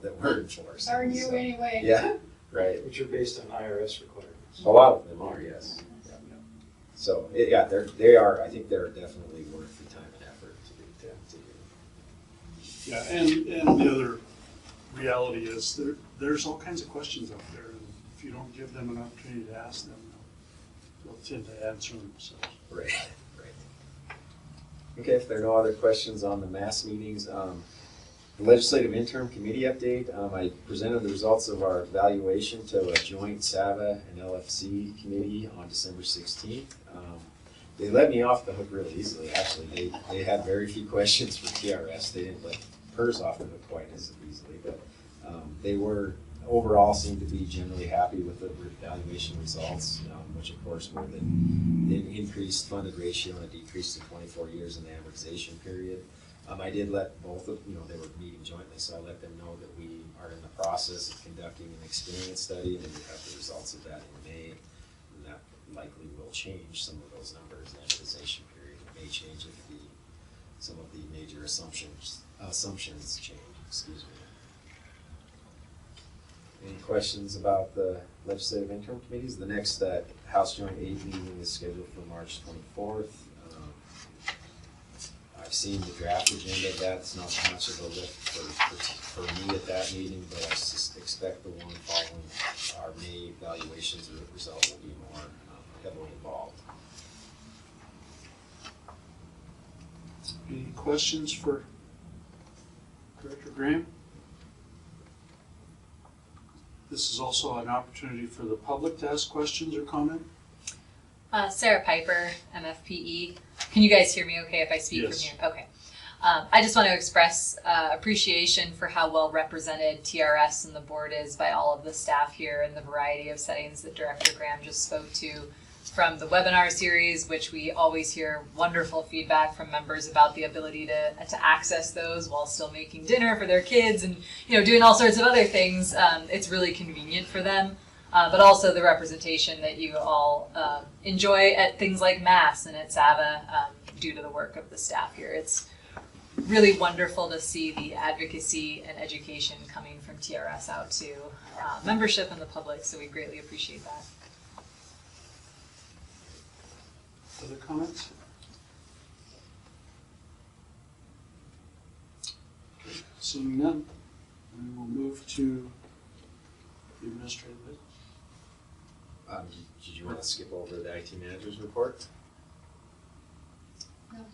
That we're enforcing. Are you anyway? Yeah, right. Which are based on IRS requirements. A lot of them are, yes. Yeah. So they are. I think they're definitely worth the time and effort to do. Yeah, and the other reality is there's all kinds of questions out there, and if you don't give them an opportunity to ask them, they'll tend to answer them themselves. Right. Okay, if there are no other questions on the Mass meetings, the Legislative Interim Committee update, I presented the results of our evaluation to a joint SAVA and LFC committee on December 16th. They let me off the hook really easily, actually. They had very few questions for TRS. They didn't let PERS off the hook quite as easily, but They were overall seemed to be generally happy with the evaluation results, which of course were the increased funded ratio and a decrease to 24 years in the amortization period. I did let both of, they were meeting jointly, so I let them know that we are in the process of conducting an experience study, and we have the results of that in May, and that likely will change some of those numbers. The amortization period may change if some of the major assumptions change. Excuse me. Any questions about the legislative interim committees? The next House Joint Aid meeting is scheduled for March 24th. I've seen the draft agenda of that. It's not much of a lift for me at that meeting, but I expect the one following our May evaluations result will be more heavily involved. Any questions for Director Graham? This is also an opportunity for the public to ask questions or comment. Sarah Piper, MFPE. Can you guys hear me okay if I speak Yes. from here? Okay. I just want to express appreciation for how well represented TRS and the board is by all of the staff here in the variety of settings that Director Graham just spoke to. From the webinar series, which we always hear wonderful feedback from members about the ability to access those while still making dinner for their kids and doing all sorts of other things. It's really convenient for them. But also the representation that you all enjoy at things like Mass and at SAVA due to the work of the staff here. It's really wonderful to see the advocacy and education coming from TRS out to membership and the public, so we greatly appreciate that. Other comments? Okay, seeing none, we will move to the administrative bit. Did you want to skip over the IT manager's report? No.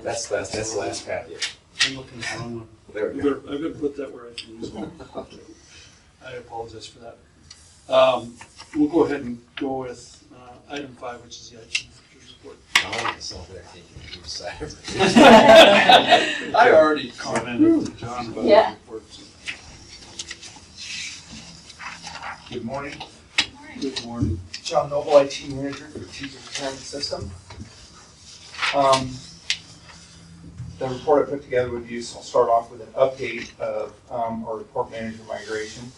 That's the last packet. I'm looking at the wrong one. There we go. I'm going to put that where I can use it. Okay. I apologize for that. We'll go ahead and go with item 5, which is the IT manager's report. I want myself there taking each side of it. I already commented to John about Yeah. the report. So. Good morning. Good morning. John Noble, IT Manager for Teacher Retirement System. The report I put together with you, so I'll start off with an update of our report manager migration.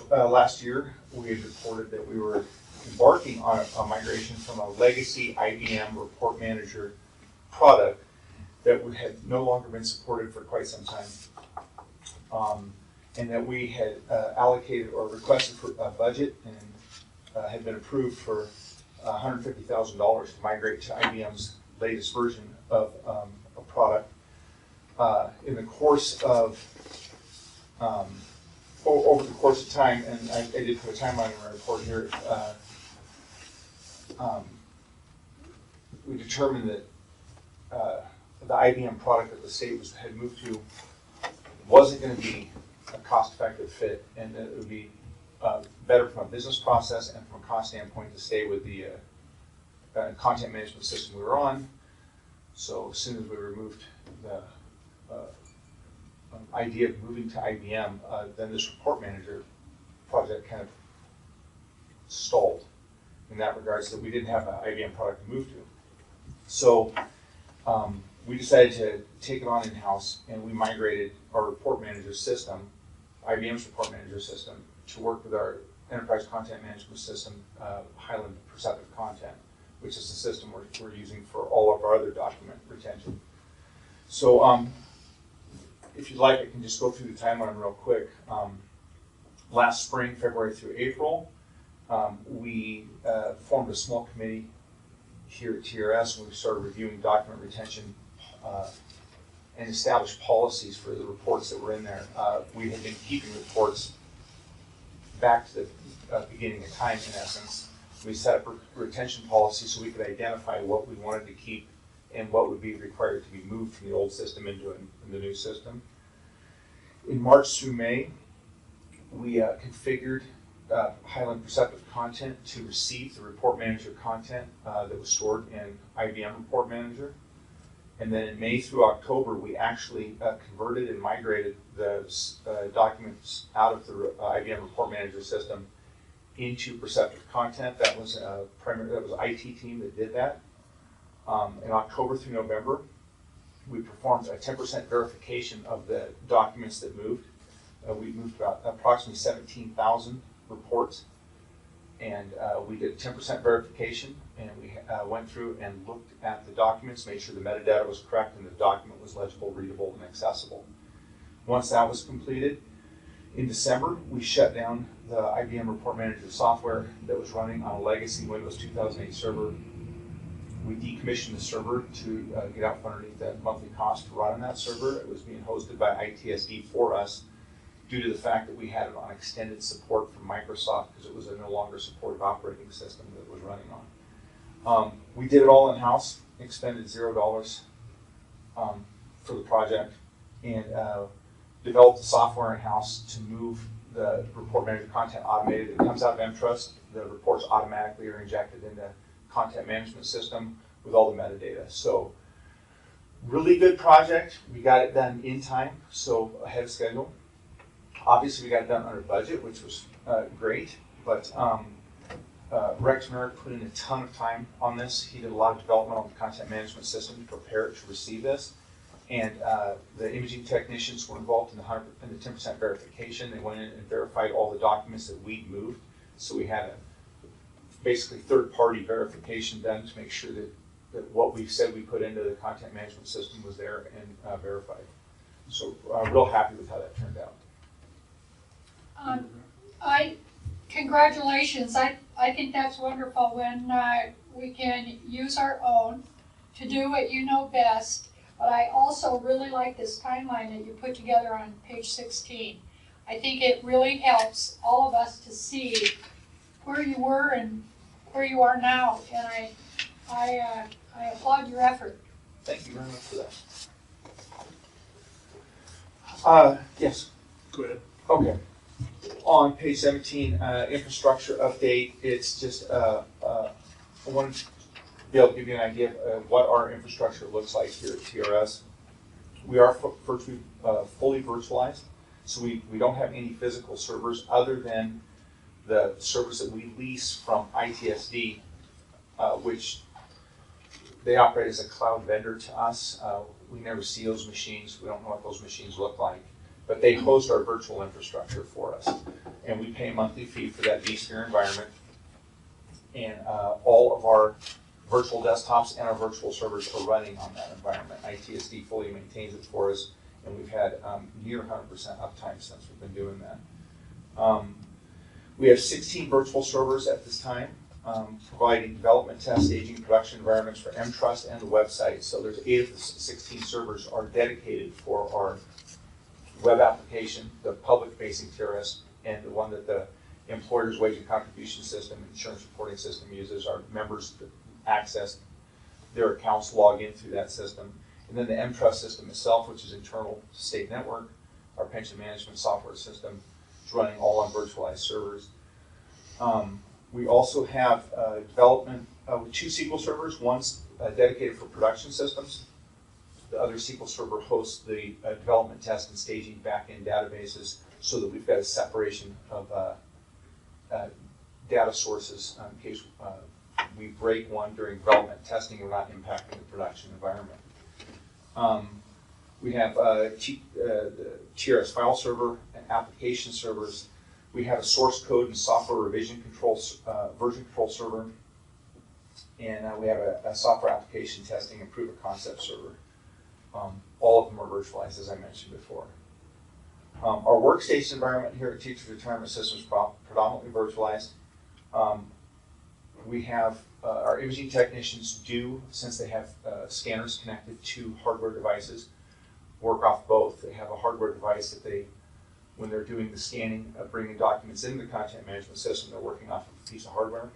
Last year, we had reported that we were embarking on a migration from a legacy IBM report manager product that had no longer been supported for quite some time. And that we had allocated or requested for a budget and had been approved for $150,000 to migrate to IBM's latest version of a product. In the course of, over the course of time, and I did put a timeline in my report here, we determined that the IBM product that the state had moved to wasn't going to be a cost-effective fit, and that it would be better from a business process and from a cost standpoint to stay with the content management system we were on. So as soon as we removed the idea of moving to IBM, then this report manager project kind of stalled in that regards, that we didn't have an IBM product to move to. So we decided to take it on in-house, and we migrated our report manager system, IBM's report manager system, to work with our enterprise content management system, Highland Perceptive Content, which is the system we're using for all of our other document retention. So if you'd like, I can just go through the timeline real quick. Last spring, February through April, we formed a small committee here at TRS, and we started reviewing document retention and established policies for the reports that were in there. We had been keeping reports back to the beginning of time, in essence. We set up a retention policy so we could identify what we wanted to keep and what would be required to be moved from the old system into the new system. In March through May, we configured Highland Perceptive Content to receive the Report Manager content that was stored in IBM Report Manager. And then in May through October, we actually converted and migrated the documents out of the IBM Report Manager system into Perceptive Content. That was IT team that did that. In October through November, we performed a 10% verification of the documents that moved. We moved about approximately 17,000 reports, and we did 10% verification, and we went through and looked at the documents, made sure the metadata was correct and the document was legible, readable, and accessible. Once that was completed, in December, we shut down the IBM Report Manager software that was running on a legacy Windows 2008 server. We decommissioned the server to get out from underneath that monthly cost to run on that server. It was being hosted by ITSD for us due to the fact that we had it on extended support from Microsoft because it was a no longer supported operating system that it was running on. We did it all in-house, expended $0 for the project, and developed the software in-house to move the Report Manager content automated. It comes out of mTrust. The reports automatically are injected into content management system with all the metadata. So really good project. We got it done in time, so ahead of schedule. Obviously we got it done under budget, which was great, but Rex Merrick put in a ton of time on this. He did a lot of development on the content management system to prepare it to receive this. And the imaging technicians were involved in the 10% verification. They went in and verified all the documents that we'd moved. So we had a basically third-party verification done to make sure that what we said we put into the content management system was there and verified. So real happy with how that turned out. Congratulations. I think that's wonderful when we can use our own to do what you know best. But I also really like this timeline that you put together on page 16. I think it really helps all of us to see where you were and where you are now. And I applaud your effort. Thank you very much for that. Yes. Go ahead. Okay. On page 17, infrastructure update. It's just I wanted to be able to give you an idea of what our infrastructure looks like here at TRS. We are fully virtualized, so we don't have any physical servers other than the servers that we lease from ITSD, which they operate as a cloud vendor to us. We never see those machines. We don't know what those machines look like. But they host our virtual infrastructure for us. And we pay a monthly fee for that vSphere environment. And all of our virtual desktops and our virtual servers are running on that environment. ITSD fully maintains it for us, and we've had near 100% uptime since we've been doing that. We have 16 virtual servers at this time, providing development, test, staging, production environments for mTrust and the website. So there's 8 of the 16 servers are dedicated for our web application, the public-facing TRS, and the one that the employer's wage and contribution system, insurance reporting system uses. Our members access their accounts, log in through that system. And then the mTrust system itself, which is internal to state network, our pension management software system, is running all on virtualized servers. We also have development with 2 SQL servers. One's dedicated for production systems. The other SQL server hosts the development, test, and staging backend databases, so that we've got a separation of data sources in case we break one during development testing. We're not impacting the production environment. We have the TRS file server and application servers. We have a source code and software revision control, version control server, and we have a software application testing and proof of concept server. All of them are virtualized, as I mentioned before. Our workstation environment here at Teachers Retirement Systems is predominantly virtualized. We have our imaging technicians do, since they have scanners connected to hardware devices, work off both. They have a hardware device that they, when they're doing the scanning of bringing documents into the content management system, they're working off of a piece of hardware.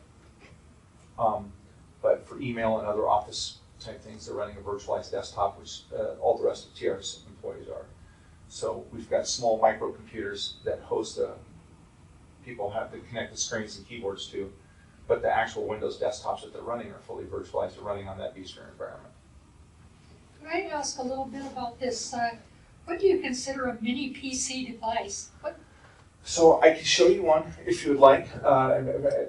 But for email and other office type things, they're running a virtualized desktop, which all the rest of TRS employees are. So we've got small microcomputers that host a people have to connect the screens and keyboards to, but the actual Windows desktops that they're running are fully virtualized and running on that vSphere environment. Can I ask a little bit about this? What do you consider a mini PC device? So I can show you one if you would like,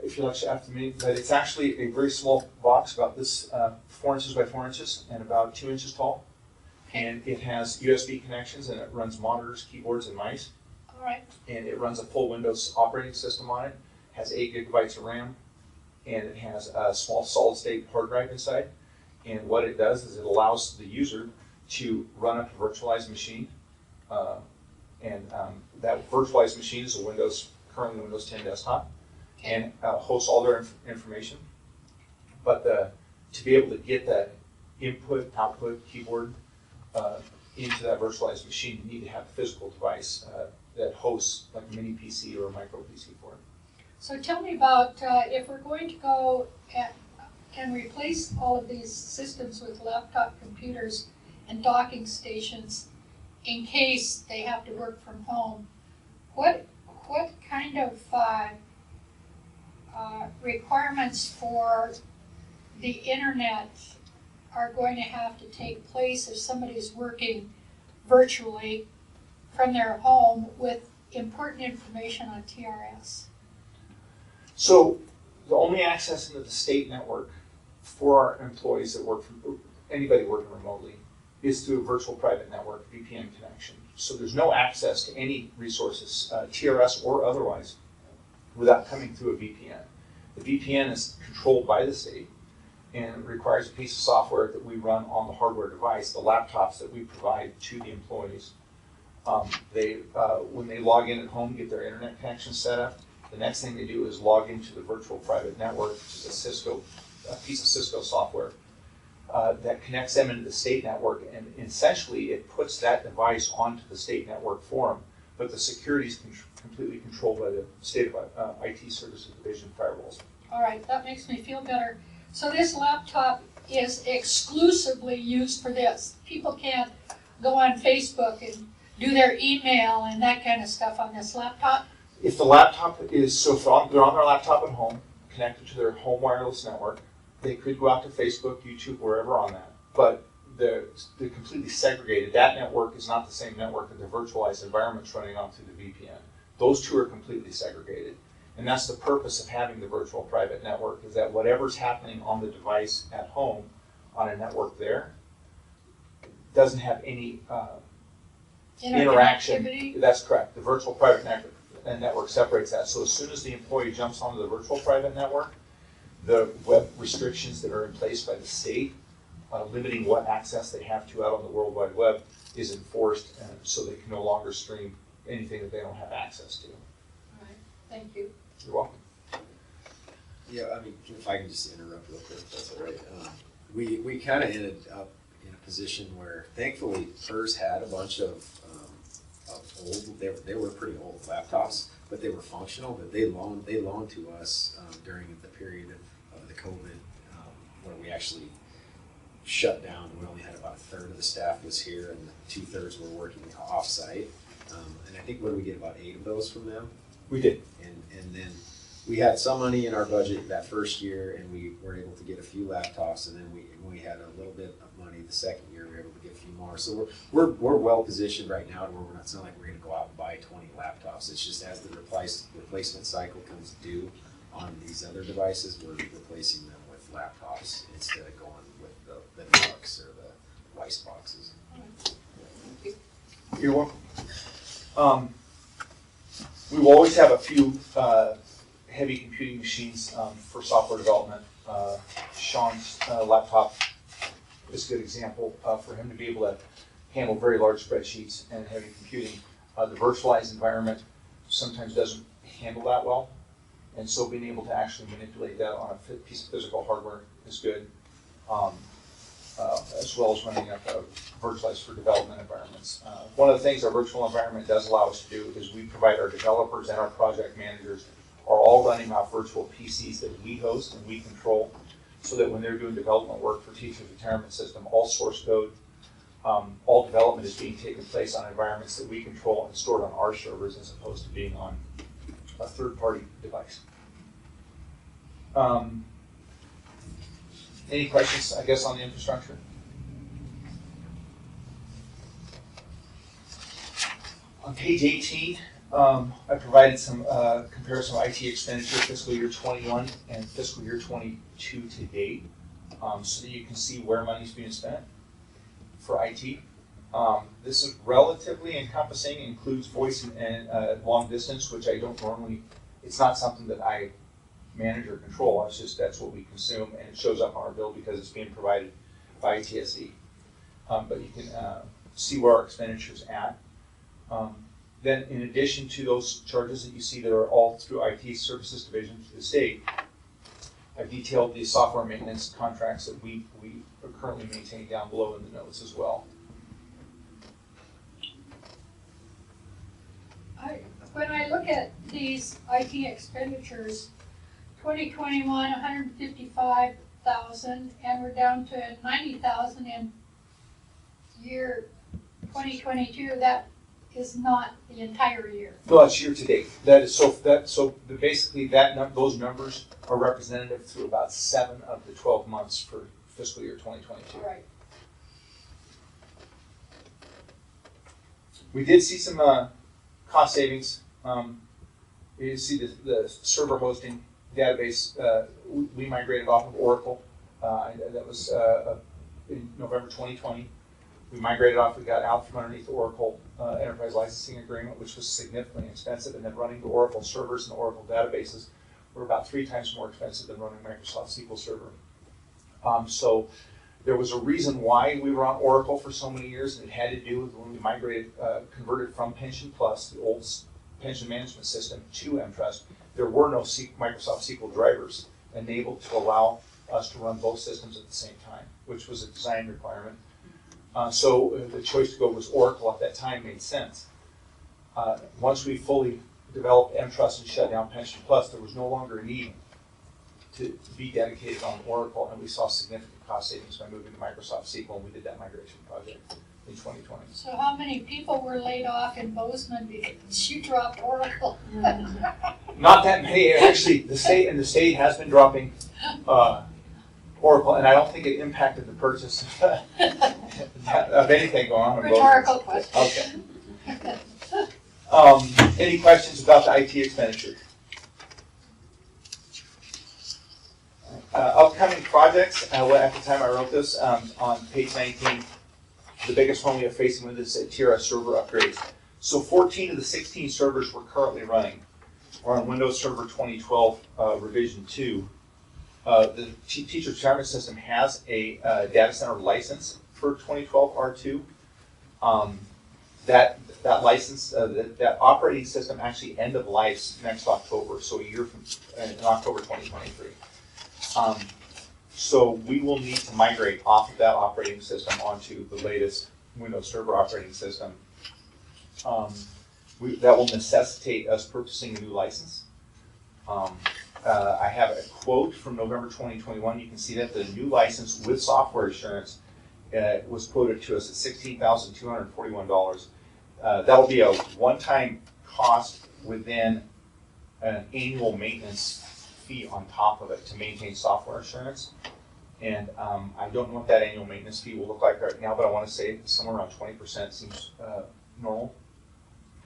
if you'd like to after me, but it's actually a very small box, about this 4 inches by 4 inches and about 2 inches tall. And it has USB connections, and it runs monitors, keyboards, and mice. All right. And it runs a full Windows operating system on it, has 8 gigabytes of RAM, and it has a small solid-state hard drive inside. And what it does is it allows the user to run up a virtualized machine. That virtualized machine is currently a Windows 10 desktop, and hosts all their information. But to be able to get that input, output, keyboard into that virtualized machine, you need to have a physical device that hosts like a mini PC or a micro PC for it. So tell me about if we're going to go and replace all of these systems with laptop computers and docking stations in case they have to work from home, what kind of requirements for the internet are going to have to take place if somebody's working virtually from their home with important information on TRS? So the only access into the state network for our employees that work from anybody working remotely is through a virtual private network, VPN connection. So there's no access to any resources, TRS or otherwise, without coming through a VPN. The VPN is controlled by the state and requires a piece of software that we run on the hardware device, the laptops that we provide to the employees. When they log in at home, get their internet connection set up, the next thing they do is log into the virtual private network, which is a piece of Cisco software that connects them into the state network, and essentially it puts that device onto the state network for them, but the security is completely controlled by the state IT Services Division firewalls. All right, that makes me feel better. So this laptop is exclusively used for this. People can't go on Facebook and do their email and that kind of stuff on this laptop? If the laptop is, they're on their laptop at home, connected to their home wireless network, they could go out to Facebook, YouTube, wherever on that, but they're completely segregated. That network is not the same network that the virtualized environment's running on through the VPN. Those two are completely segregated. And that's the purpose of having the virtual private network, is that whatever's happening on the device at home on a network there doesn't have any interaction. That's correct. The virtual private network separates that. So as soon as the employee jumps onto the virtual private network, the web restrictions that are in place by the state, limiting what access they have to out on the World Wide Web, is enforced, so they can no longer stream anything that they don't have access to. All right, thank you. You're welcome. Yeah, I mean, if I can just interrupt real quick, if that's all right. We kind of ended up in a position where, thankfully, PERS had a bunch of old, they were pretty old laptops, but they were functional, but they loaned to us during the period of the COVID, where we actually shut down. We only had about a third of the staff was here, and 2/3 were working off-site. And I think, what did we get, about 8 of those from them? We did. And then we had some money in our budget that first year, and we were able to get a few laptops, and then we had a little bit of money the second year. We were able to get a few more. So we're well positioned right now to where we're not, it's not like we're going to go out and buy 20 laptops. It's just as the replacement cycle comes due on these other devices, we're replacing them with laptops instead of going with the Nux or the Weiss boxes. You're welcome. We will always have a few heavy computing machines for software development. Sean's laptop is a good example for him to be able to handle very large spreadsheets and heavy computing. The virtualized environment sometimes doesn't handle that well, and so being able to actually manipulate that on a piece of physical hardware is good, as well as running up virtualized for development environments. One of the things our virtual environment does allow us to do is we provide our developers and our project managers are all running off virtual PCs that we host and we control, so that when they're doing development work for Teachers Retirement System, all source code, all development is being taken place on environments that we control and stored on our servers, as opposed to being on a third-party device. Any questions, I guess, on the infrastructure? On page 18, I provided some comparison of IT expenditure fiscal year 21 and fiscal year 22 to date, so that you can see where money's being spent for IT. This is relatively encompassing, includes voice and long distance, which I don't normally, it's not something that I manage or control, it's just that's what we consume, and it shows up on our bill because it's being provided by ITSE. But you can see where our expenditure's at. Then in addition to those charges that you see that are all through IT services division to the state, I've detailed the software maintenance contracts that we are currently maintaining down below in the notes as well. When I look at these IT expenditures, 2021, 155,000, and we're down to 90,000 in year 2022, that is not the entire year. No, it's year to date. That is basically those numbers are representative through about 7 of the 12 months for fiscal year 2022. Right. We did see some cost savings. You see the server hosting database, we migrated off of Oracle. That was in November 2020. We migrated off, we got out from underneath the Oracle Enterprise Licensing Agreement, which was significantly expensive, and then running the Oracle servers and the Oracle databases were about 3 times more expensive than running Microsoft SQL Server. So there was a reason why we were on Oracle for so many years, and it had to do with when we migrated, converted from Pension Plus, the old pension management system, to mTrust. There were no Microsoft SQL drivers enabled to allow us to run both systems at the same time, which was a design requirement. So the choice to go with Oracle at that time made sense. Once we fully developed mTrust and shut down Pension Plus, there was no longer a need to be dedicated on Oracle, and we saw significant cost savings by moving to Microsoft SQL, and we did that migration project in 2020. So how many people were laid off in Bozeman because you dropped Oracle? Not that many, actually. The state has been dropping Oracle, and I don't think it impacted the purchase of anything going on in Bozeman. Rhetorical question. Okay. Any questions about the IT expenditure? Upcoming projects, at the time I wrote this, on page 19, the biggest one we are facing with is TRS server upgrades. So 14 of the 16 servers we're currently running are on Windows Server 2012 revision 2. The teacher retirement system has a data center license for 2012 R2. That license, that operating system actually end of life next October, so a year from in October 2023. So we will need to migrate off of that operating system onto the latest Windows Server operating system. That will necessitate us purchasing a new license. I have a quote from November 2021. You can see that the new license with software assurance was quoted to us at $16,241. That'll be a one-time cost within an annual maintenance fee on top of it to maintain software assurance. And I don't know what that annual maintenance fee will look like right now, but I want to say somewhere around 20% seems normal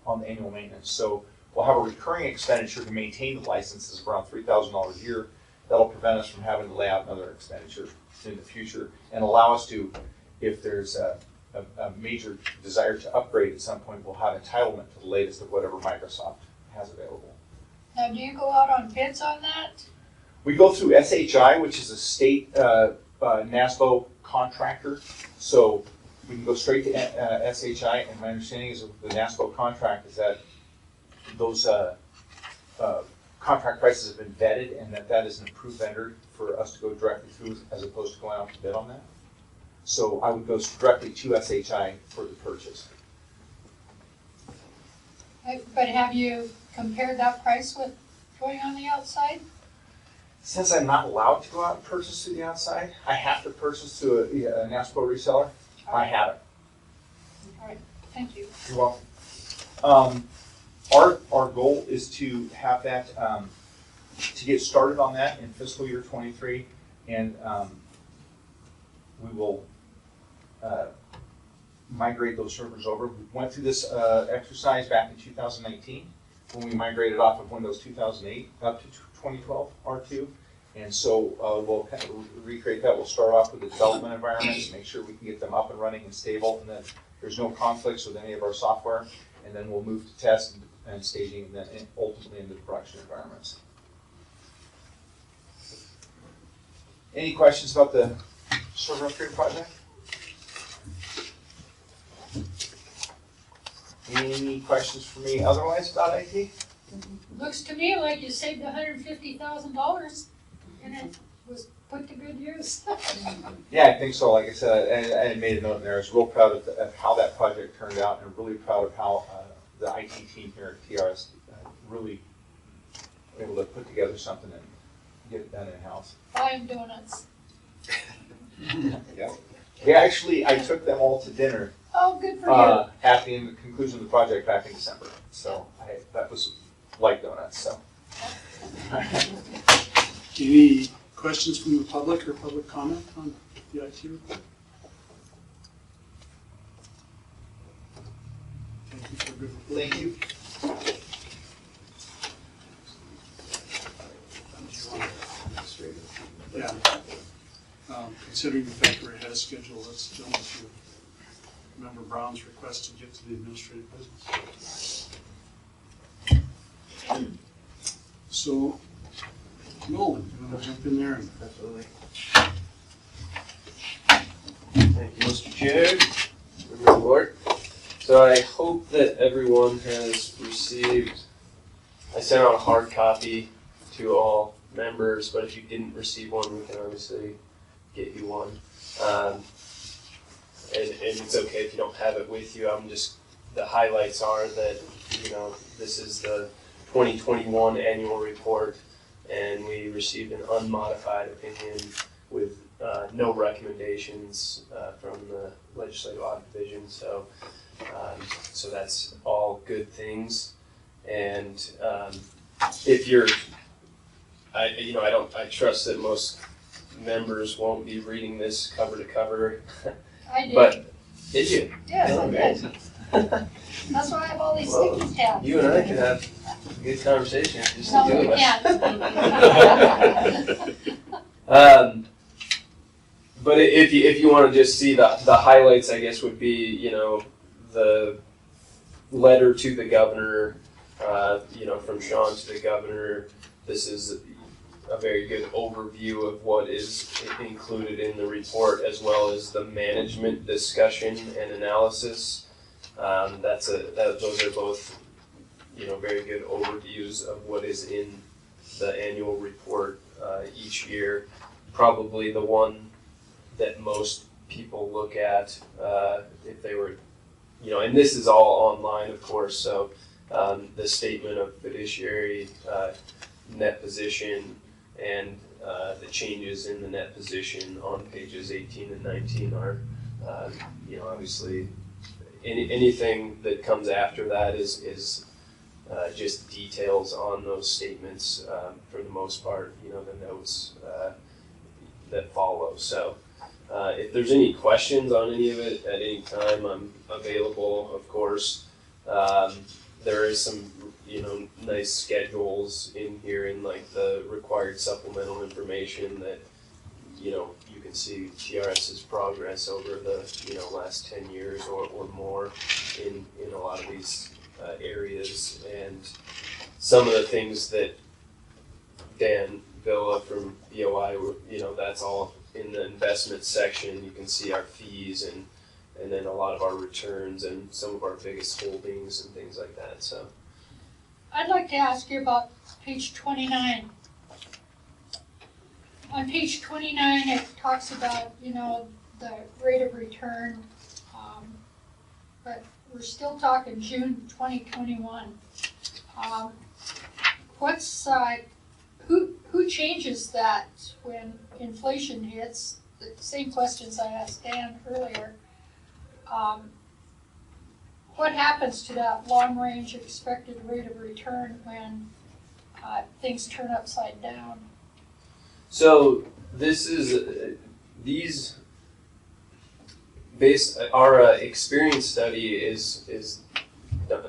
on the annual maintenance. So we'll have a recurring expenditure to maintain the licenses of around $3,000 a year. That'll prevent us from having to lay out another expenditure in the future and allow us to, if there's a major desire to upgrade at some point, we'll have entitlement to the latest of whatever Microsoft has available. Now, do you go out on bids on that? We go through SHI, which is a state NASPO contractor. So we can go straight to SHI, and my understanding is that the NASPO contract is that those contract prices have been vetted and that is an approved vendor for us to go directly through as opposed to going out to bid on that. So I would go directly to SHI for the purchase. But have you compared that price with going on the outside? Since I'm not allowed to go out and purchase through the outside, I have to purchase through a NASPO reseller. I haven't. All right, thank you. You're welcome. our goal is to have that, to get started on that in fiscal year '23, and we will migrate those servers over. We went through this exercise back in 2019 when we migrated off of Windows 2008 up to 2012 R2. And so we'll kind of recreate that. We'll start off with the development environments, make sure we can get them up and running and stable, and then there's no conflicts with any of our software. And then we'll move to test and staging, and then ultimately into the production environments. Any questions about the server upgrade project? Any questions for me otherwise about IT? Looks to me like you saved $150,000 and it was put to good use. Yeah, I think so. Like I said, I made a note in there. I was real proud of how that project turned out, and really proud of how the IT team here at TRS really able to put together something and get it done in-house. Buying donuts. Yeah. I took them all to dinner Oh, good for you. at the conclusion of the project back in December. So that was like donuts. So. Any questions from the public or public comment on the IT report? Thank you for a good report. Thank you. Yeah. Considering the fact we're ahead of schedule, let's jump to Member Brown's request to get to the administrative business. So, Nolan, you want to jump in there? And Absolutely. Thank you, Mr. Chair, Member of the Board. So I hope that everyone has received, I sent out a hard copy to all members, but if you didn't receive one, we can obviously get you one. And it's okay if you don't have it with you. The highlights are that, this is the 2021 annual report, and we received an unmodified opinion with no recommendations from the Legislative Audit Division. So that's all good things. And if you're, I trust that most members won't be reading this cover to cover. I did. But did you? Yes, I Okay. did. That's why I have all these Well, sticky tabs. You and I could have a good conversation, just No, the two we of can't. us. But if you want to just see the highlights, I guess would be the letter to the governor, from Sean to the governor. This is a very good overview of what is included in the report, as well as the management discussion and analysis. Those are both, very good overviews of what is in the annual report each year. Probably the one that most people look at if they were, and this is all online, of course. So the statement of fiduciary net position and the changes in the net position on pages 18 and 19 are, obviously anything that comes after that is just details on those statements for the most part, the notes that follow. So if there's any questions on any of it at any time, I'm available, of course. There is some nice schedules in here in like the required supplemental information that, you can see TRS's progress over the, last 10 years or more in a lot of these areas. And some of the things that Dan Villa from BOI, that's all in the investment section. You can see our fees and then a lot of our returns and some of our biggest holdings and things like that. So I'd like to ask you about page 29. On page 29, it talks about, the rate of return, but we're still talking June 2021. Who changes that when inflation hits? The same questions I asked Dan earlier. what happens to that long-range expected rate of return when things turn upside down? So this is these our experience study is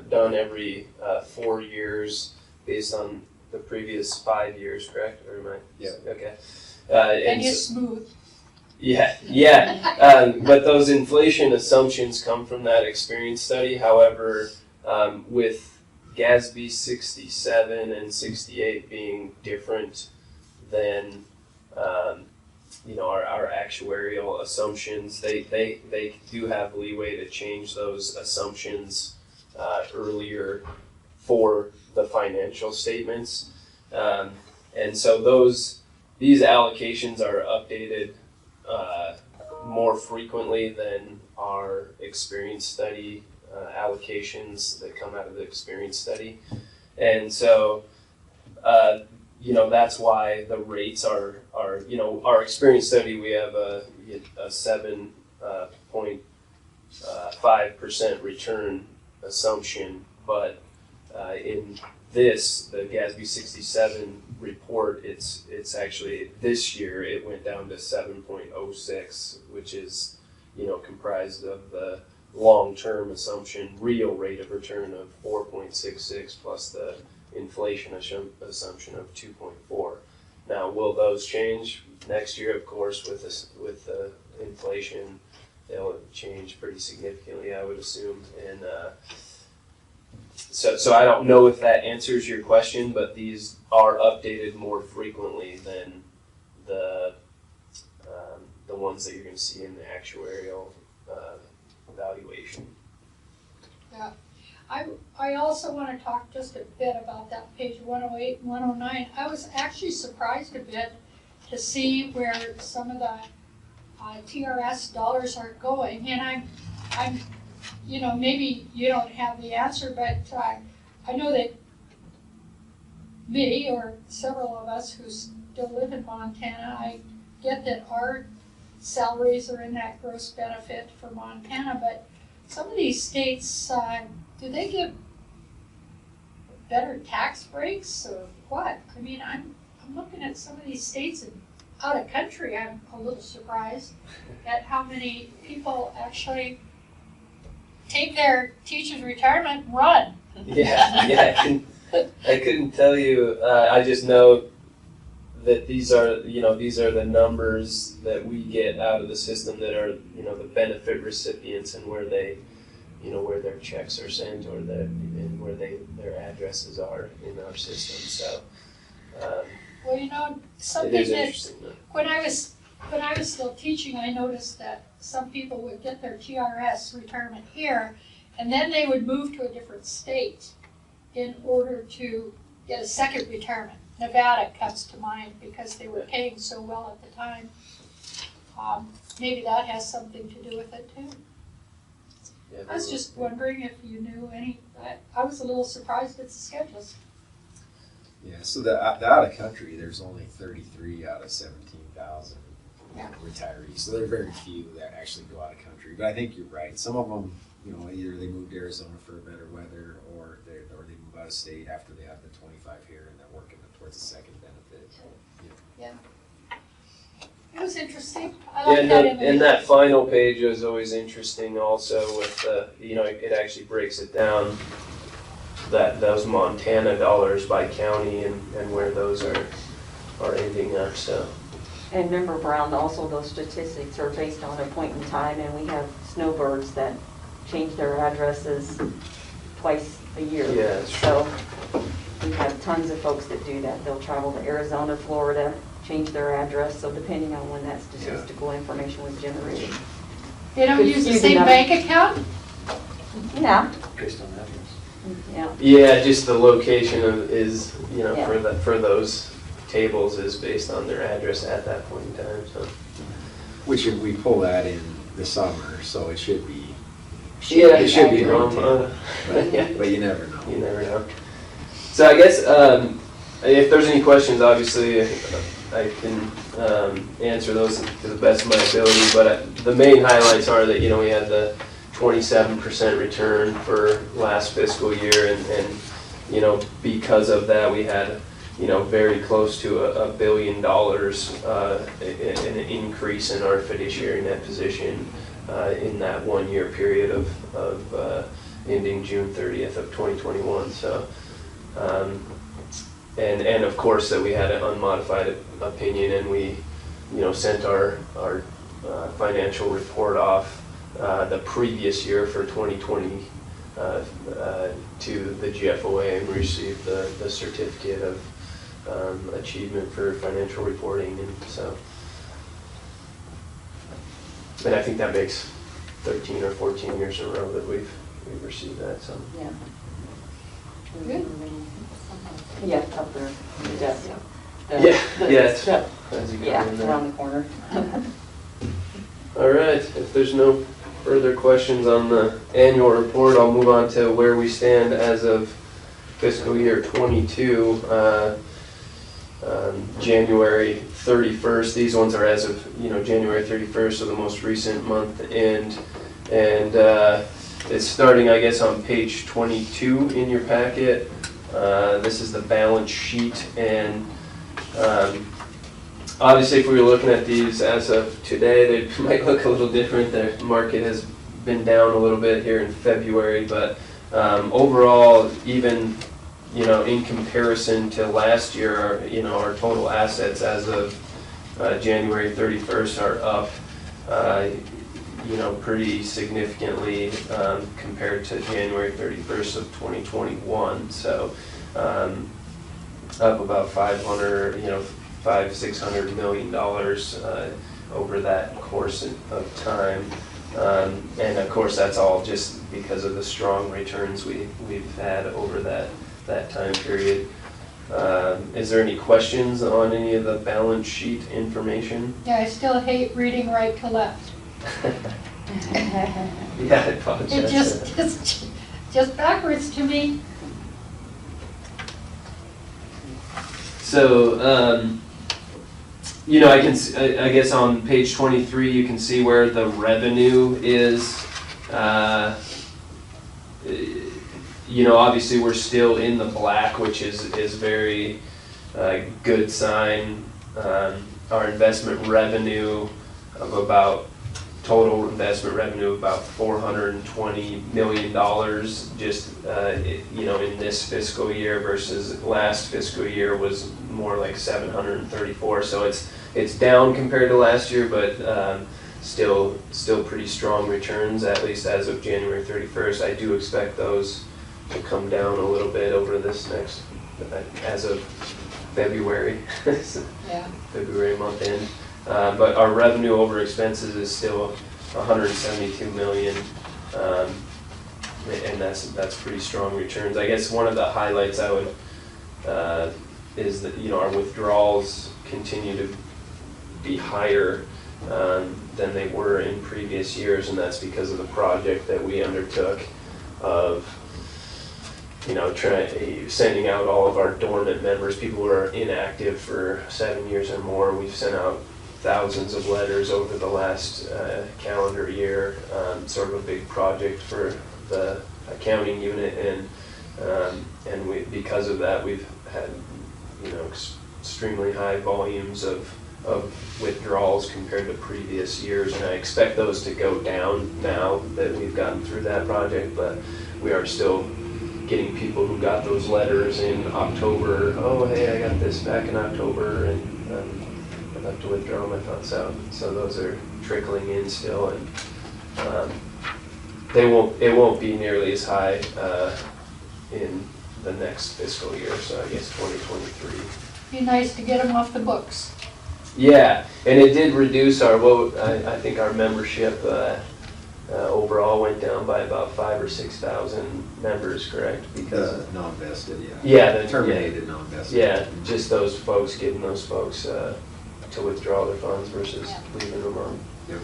done every 4 years based on the previous 5 years, correct? Or am I? Yeah. Okay. And you're smooth. Yeah. But those inflation assumptions come from that experience study. However, with GASB 67 and 68 being different than our actuarial assumptions, they do have leeway to change those assumptions earlier for the financial statements, and so these allocations are updated more frequently than our experience study allocations that come out of the experience study, and so that's why the rates are our experience study. We have a 7.5% return assumption, but in the GASB 67 report, it's actually this year it went down to 7.06, which is comprised of the long-term assumption real rate of return of 4.66 plus the inflation assumption of 2.4. Now, will those change next year? Of course, with the inflation, they'll change pretty significantly, I would assume. And so I don't know if that answers your question, but these are updated more frequently than the ones that you're going to see in the actuarial evaluation. Yeah. I also want to talk just a bit about that page 108 and 109. I was actually surprised a bit to see where some of the TRS dollars are going, and I'm maybe you don't have the answer, but I know that me or several of us who still live in Montana, I get that our salaries are in that gross benefit for Montana, but some of these states, do they give better tax breaks or what? I mean, I'm looking at some of these states and out of country, I'm a little surprised at how many people actually take their teacher's retirement and run. Yeah, I couldn't tell you. I just know that these are the numbers that we get out of the system that are the benefit recipients and where they where their checks are sent or and where their addresses are in our system. So well, something it is that interesting. when I was still teaching, I noticed that some people would get their TRS retirement here, and then they would move to a different state in order to get a second retirement. Nevada comes to mind because they were paying so well at the time. Maybe that has something to do with it too. Yeah, I was just wondering if you knew any. I was a little surprised at the schedules. Yeah, so the out of country, there's only 33 out of 17,000 retirees. So there are very few that actually go out of country. But I think you're right. Some of them, either they moved to Arizona for better weather, or they move out of state after they have the 25 here, and they're working towards a second benefit. Yeah. It was interesting. I like Yeah, that image. and that final page was always interesting also with it actually breaks it down, that those Montana dollars by county and where those are ending up, so. And remember, Brown, also those statistics are based on a point in time, and we have snowbirds that change their addresses twice a year. Yeah. So we have tons of folks that do that. They'll travel to Arizona, Florida, change their address, so depending on when that statistical information was generated. They don't Could use the skew same the bank account? Yeah. Based on address. Yeah. Yeah, just the location is, Yeah. for those tables is based on their address at that point in time, so. Which if we pull that in the summer, so it should be. Yeah, it should be wrong. maintained, Yeah. but you never know. You never know. So I guess if there's any questions, obviously I can answer those to the best of my ability. But the main highlights are that we had the 27% return for last fiscal year, and you know, because of that, we had, you know, very close to $1 billion an increase in our fiduciary net position in that 1 year period of ending June 30th of 2021. So, and of course that we had an unmodified opinion, and we, you know, sent our financial report off the previous year for 2020 to the GFOA and received the certificate of achievement for financial reporting, and so, and I think that makes 13 or 14 years in a row that we've received that. So Yeah. Good. Yeah, up there, the desk. As you go Yeah, in there. around the corner. All right, if there's no further questions on the annual report, I'll move on to where we stand as of fiscal year 22, January 31st. These ones are as of, you know, January 31st, so the most recent month end. And it's starting, I guess, on page 22 in your packet. This is the balance sheet, and obviously if we were looking at these as of today, they might look a little different. The market has been down a little bit here in February, but overall, even, you know, in comparison to last year, you know, our total assets as of January 31st are up, you know, pretty significantly compared to January 31st of 2021. So up about $500–600 million over that course of time. And of course, that's all just because of the strong returns we've had over that time period. Is there any questions on any of the balance sheet information? Yeah, I still hate reading right to left. Yeah, I apologize. It just backwards to me. So, you know, I guess on page 23 you can see where the revenue is. You know, obviously we're still in the black, which is very good sign. Our investment revenue of about, total investment revenue of about $420 million just, you know, in this fiscal year versus last fiscal year was more like 734. So it's down compared to last year, but still pretty strong returns, at least as of January 31st. I do expect those to come down a little bit over this next, as of February. Yeah. February month end. But our revenue over expenses is still $172 million, and that's pretty strong returns. I guess one of the highlights I would is that, you know, our withdrawals continue to be higher than they were in previous years, and that's because of the project that we undertook of, you know, sending out all of our dormant members, people who are inactive for 7 years or more. We've sent out thousands of letters over the last calendar year, sort of a big project for the accounting unit, and because of that, we've had, you know, extremely high volumes of withdrawals compared to previous years, and I expect those to go down now that we've gotten through that project. But we are still getting people who got those letters in October. Oh, hey, I got this back in October, and I'd like to withdraw my funds out. So those are trickling in still, and it won't be nearly as high in the next fiscal year. So I guess 2023. Be nice to get them off the books. Yeah, and it did reduce our I think our membership overall went down by about 5,000 or 6,000 members, correct? Because non-vested, yeah. Yeah, Terminated non-vested. Yeah, just those folks, getting those folks to withdraw their funds versus leaving them on. Yep.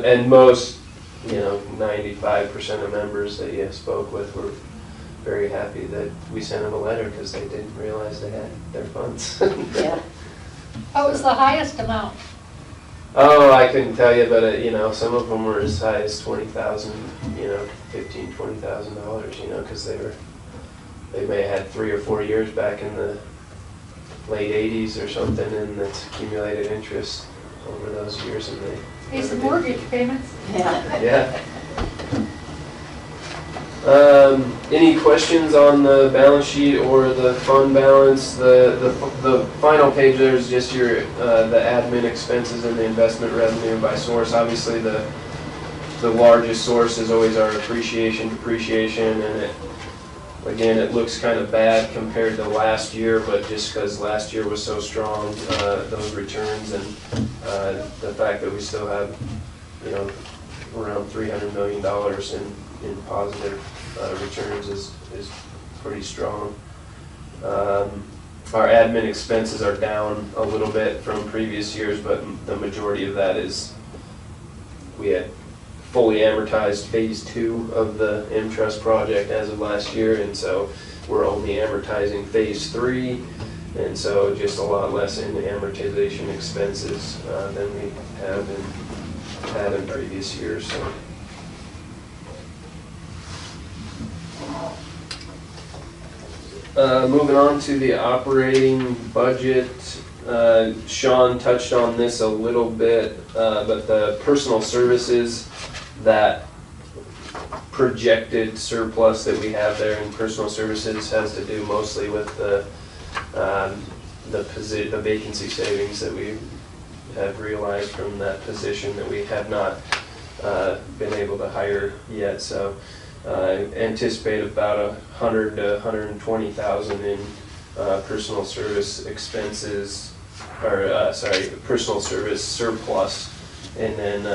And most, you know, 95% of members that you spoke with were very happy that we sent them a letter because they didn't realize they had their funds. Yeah. What was the highest amount? Oh, I couldn't tell you, but you know, some of them were as high as 20,000, you know, $15,000-$20,000, you know, because they may have had 3 or 4 years back in the late 80s or something, and it's accumulated interest over those years, and they Pay some mortgage payments. yeah. Any questions on the balance sheet or the fund balance? The final page there is just your the admin expenses and the investment revenue by source. Obviously, the largest source is always our depreciation, and it looks kind of bad compared to last year, but just because last year was so strong, those returns and the fact that we still have, you know, around $300 million in positive returns is pretty strong. Our admin expenses are down a little bit from previous years, but the majority of that is we had fully amortized phase 2 of the M-Trust project as of last year, and so we're only amortizing phase 3, and so just a lot less in amortization expenses than we have had in previous years. So. Moving on to the operating budget, Sean touched on this a little bit, but the personal services, that projected surplus that we have there in personal services has to do mostly with the vacancy savings that we have realized from that position that we have not been able to hire yet. So anticipate about 100 to 120,000 in personal service expenses, or personal service surplus, and then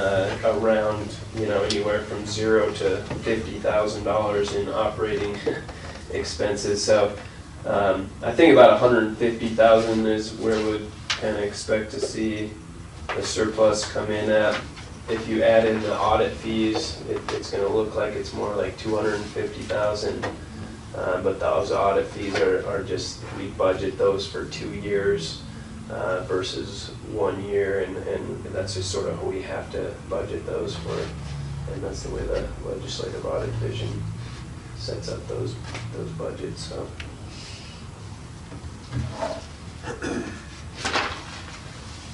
around, you know, anywhere from $0 to $50,000 in operating expenses. So I think about 150,000 is where we'd kind of expect to see the surplus come in at. If you add in the audit fees, it's going to look like it's more like 250,000. But those audit fees are just, we budget those for 2 years versus 1 year, and that's just sort of how we have to budget those for, and that's the way the legislative audit division sets up those budgets. So.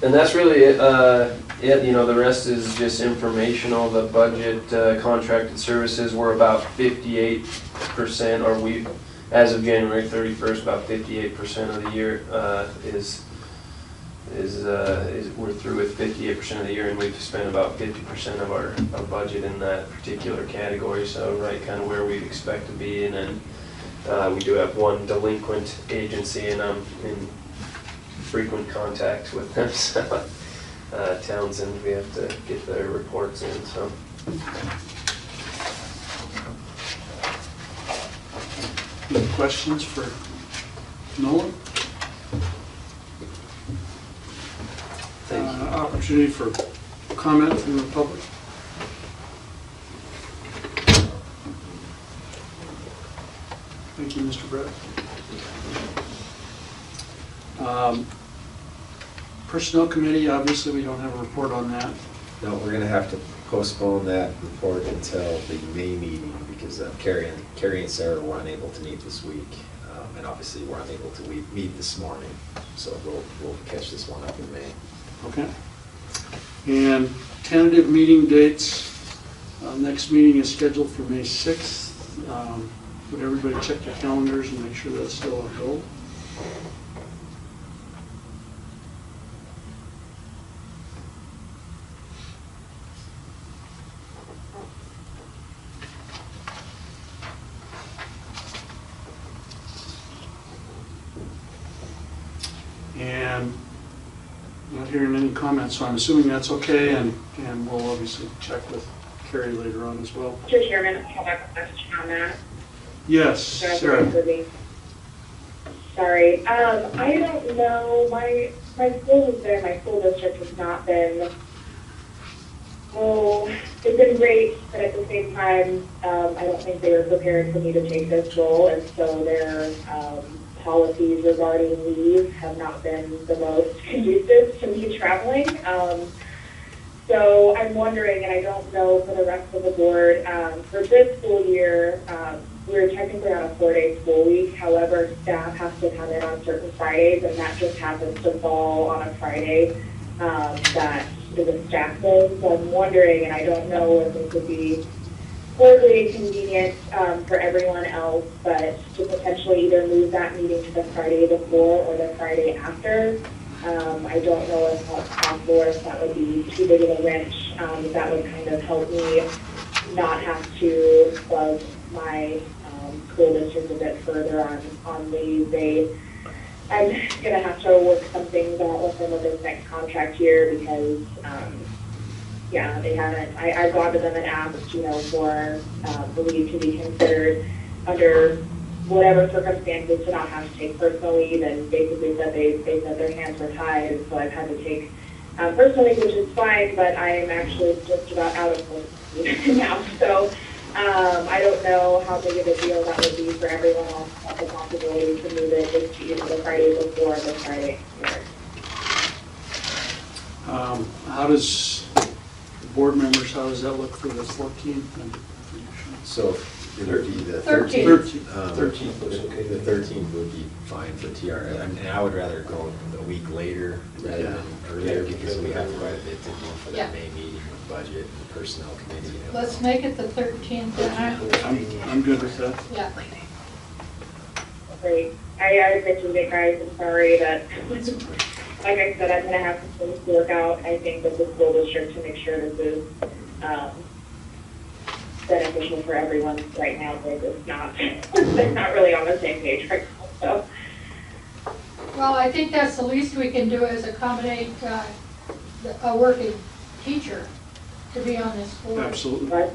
And that's really it. You know, the rest is just informational. The budget, contracted services, we're about 58%, or we, as of January 31st, about 58% of the year we're through with 58% of the year, and we've spent about 50% of our budget in that particular category. So right, kind of where we expect to be. And then we do have one delinquent agency, and I'm in frequent contact with them. So Townsend, we have to get their reports in. So. Any questions for Nolan? Opportunity for comment from the public. Thank you, Mr. Brett. Personnel Committee, obviously we don't have a report on that. No, we're gonna have to postpone that report until the May meeting because Carrie and Sarah were unable to meet this week, and obviously we're unable to meet this morning. So we'll catch this one up in May. Okay. And tentative meeting dates. Next meeting is scheduled for May 6th. Would everybody check their calendars and make sure that's still on hold? And not hearing any comments, so I'm assuming that's okay, and we'll obviously check with Carrie later on as well. Mr. Chairman, I have a question on that. Yes, Sarah. Sorry, I don't know, my school has been, my school district has not been, they've been great, but at the same time, I don't think they were prepared for me to take this role, and so their policies regarding leave have not been the most conducive to me traveling. So I'm wondering, and I don't know for the rest of the board, for this school year, we're technically on a 4-day school week. However, staff has to come in on certain Fridays, and that just happens to fall on a Friday that is a staff day. So I'm wondering, and I don't know if this would be horribly inconvenient for everyone else, but to potentially either move that meeting to the Friday before or the Friday after. I don't know if that's possible or if that would be too big of a wrench. That would kind of help me not have to plug my school district a bit further on leave. I'm going to have to work some things out with them with this next contract year because, yeah, they haven't. I've gone to them and asked, for leave to be considered under whatever circumstances to not have to take personal leave, and basically said they said their hands were tied, and so I've had to take personal leave, which is fine, but I am actually just about out of personal leave now. So I don't know how big of a deal that would be for everyone else, the possibility to move it just to either the Friday before or the Friday after. How does the board members, how does that look for the 14th? So it would be the 13th. 13th looks okay. The 13th would be fine for TRS. I mean, I would rather go a week later rather than earlier because we have quite a bit to do for that May meeting with budget and the personnel committee. Let's make it the 13th then. I'm good with that. Yeah. Great. I mentioned it, guys. I'm sorry that, like I said, I'm going to have some things to work out, I think, with the school district to make sure this is beneficial for everyone right now. They're not really on the same page right now. So. Well, I think that's the least we can do is accommodate a working teacher to be on this board. Absolutely. I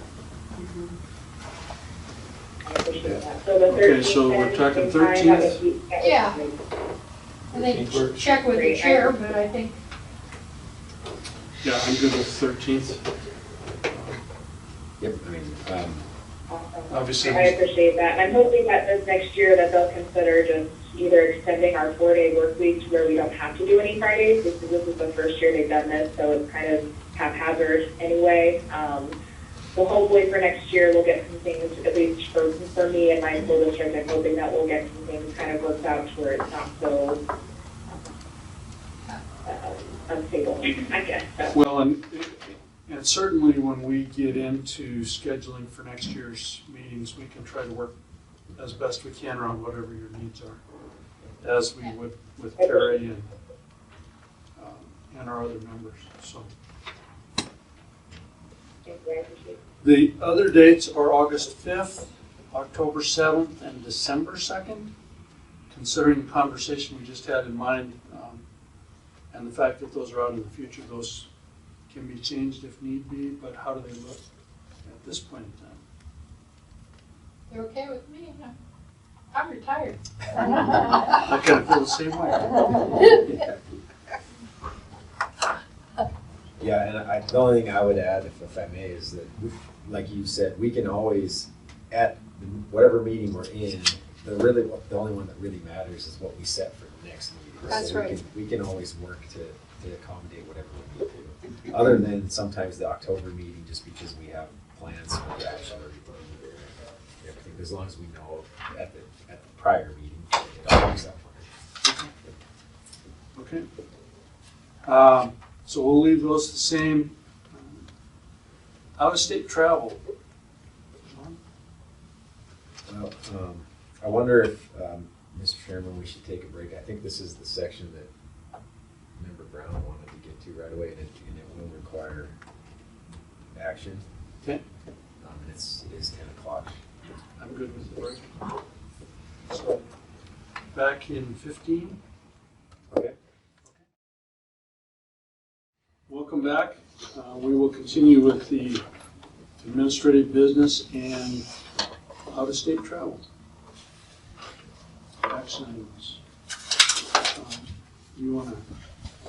appreciate that. So the 13th, Okay, so we're talking 13th? Yeah. I think check with the chair, but I think. Yeah, I'm good with 13th. Yep, I mean, obviously. I appreciate that. And I'm hoping that this next year that they'll consider just either extending our 4-day work week to where we don't have to do any Fridays, because this is the first year they've done this, so it's kind of haphazard anyway. So hopefully for next year we'll get some things, at least for me and my school district, I'm hoping that we'll get some things kind of worked out to where it's not so unstable, I guess. So. Well, and certainly when we get into scheduling for next year's meetings, we can try to work as best we can around whatever your needs are, as we would with Terry and our other members. So the other dates are August 5th, October 7th, and December 2nd. Considering the conversation we just had in mind and the fact that those are out in the future, those can be changed if need be, but how do they look at this point in time? You're okay with me? I'm retired. I kind of feel the same way. yeah, and the only thing I would add, if I may, is that, like you said, we can always, at whatever meeting we're in, the only one that really matters is what we set for the next meeting. That's so right. We can always work to accommodate whatever we need to. Other than sometimes the October meeting, just because we have plans for the action or everything, as long as we know at the prior meeting, it all works out fine. Okay. So we'll leave those the same. Out-of-state travel. Well, I wonder if, Mr. Chairman, we should take a break. I think this is the section that Member Brown wanted to get to right away, and it will require action. Okay. It is 10 o'clock. I'm good with the break. So back in 15. Okay. Welcome back. We will continue with the administrative business and out-of-state travel. Action items. You want to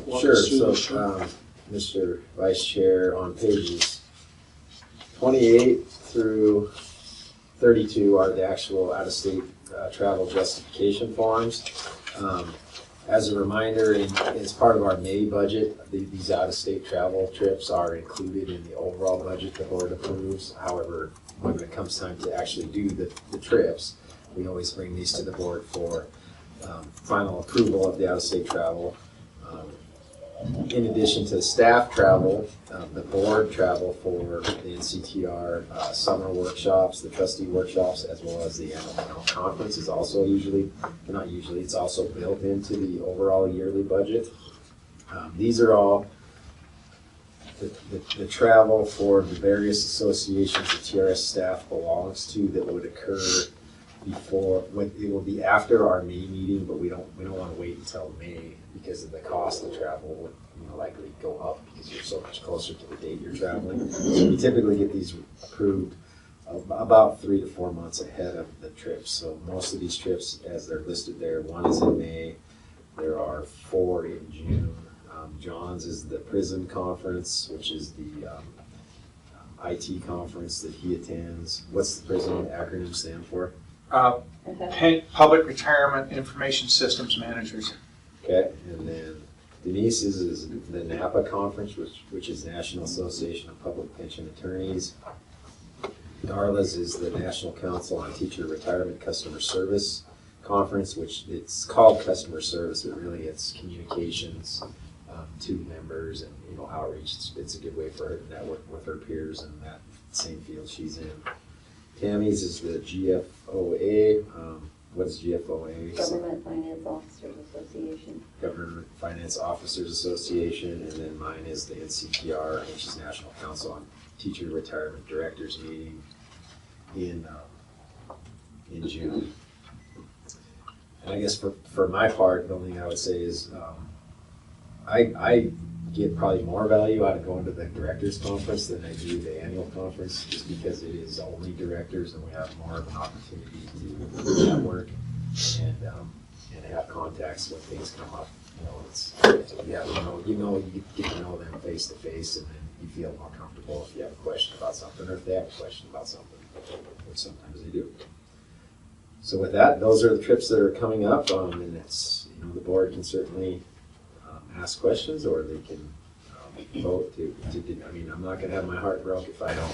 walk Sure. us through So, this? Mr. Vice Chair, on pages 28 through 32 are the actual out-of-state travel justification forms. As a reminder, as part of our May budget, these out-of-state travel trips are included in the overall budget the board approves. However, when it comes time to actually do the trips, we always bring these to the board for final approval of the out-of-state travel. In addition to staff travel, the board travel for the NCTR summer workshops, the trustee workshops, as well as the annual conference is also it's also built into the overall yearly budget. These are all the travel for the various associations the TRS staff belongs to that would occur it will be after our May meeting, but we don't want to wait until May because of the cost of travel would likely go up because you're so much closer to the date you're traveling. So we typically get these approved about 3 to 4 months ahead of the trip. So most of these trips, as they're listed there, one is in May. There are 4 in June. John's is the prison conference, which is the IT conference that he attends. What's the prison acronym stand for? Public Retirement Information Systems Managers. Okay, and then Denise's is the NAPA conference, which is National Association of Public Pension Attorneys. Darla's is the National Council on Teacher Retirement Customer Service Conference, which it's called customer service, but really it's communications to members and outreach. It's a good way for her to network with her peers in that same field she's in. Tammy's is the GFOA. What is GFOA? Government Finance Officers Association. Government Finance Officers Association, and then mine is the NCTR, which is National Council on Teacher Retirement Directors meeting in June. And I guess for my part, the only thing I would say is I get probably more value out of going to the directors conference than I do the annual conference, just because it is only directors and we have more of an opportunity to network and have contacts when things come up. You get to know them face to face, and then you feel more comfortable if you have a question about something, or if they have a question about something, which sometimes they do. So with that, those are the trips that are coming up, and it's the board can certainly ask questions, or they can vote to. I mean, I'm not going to have my heart broke if I don't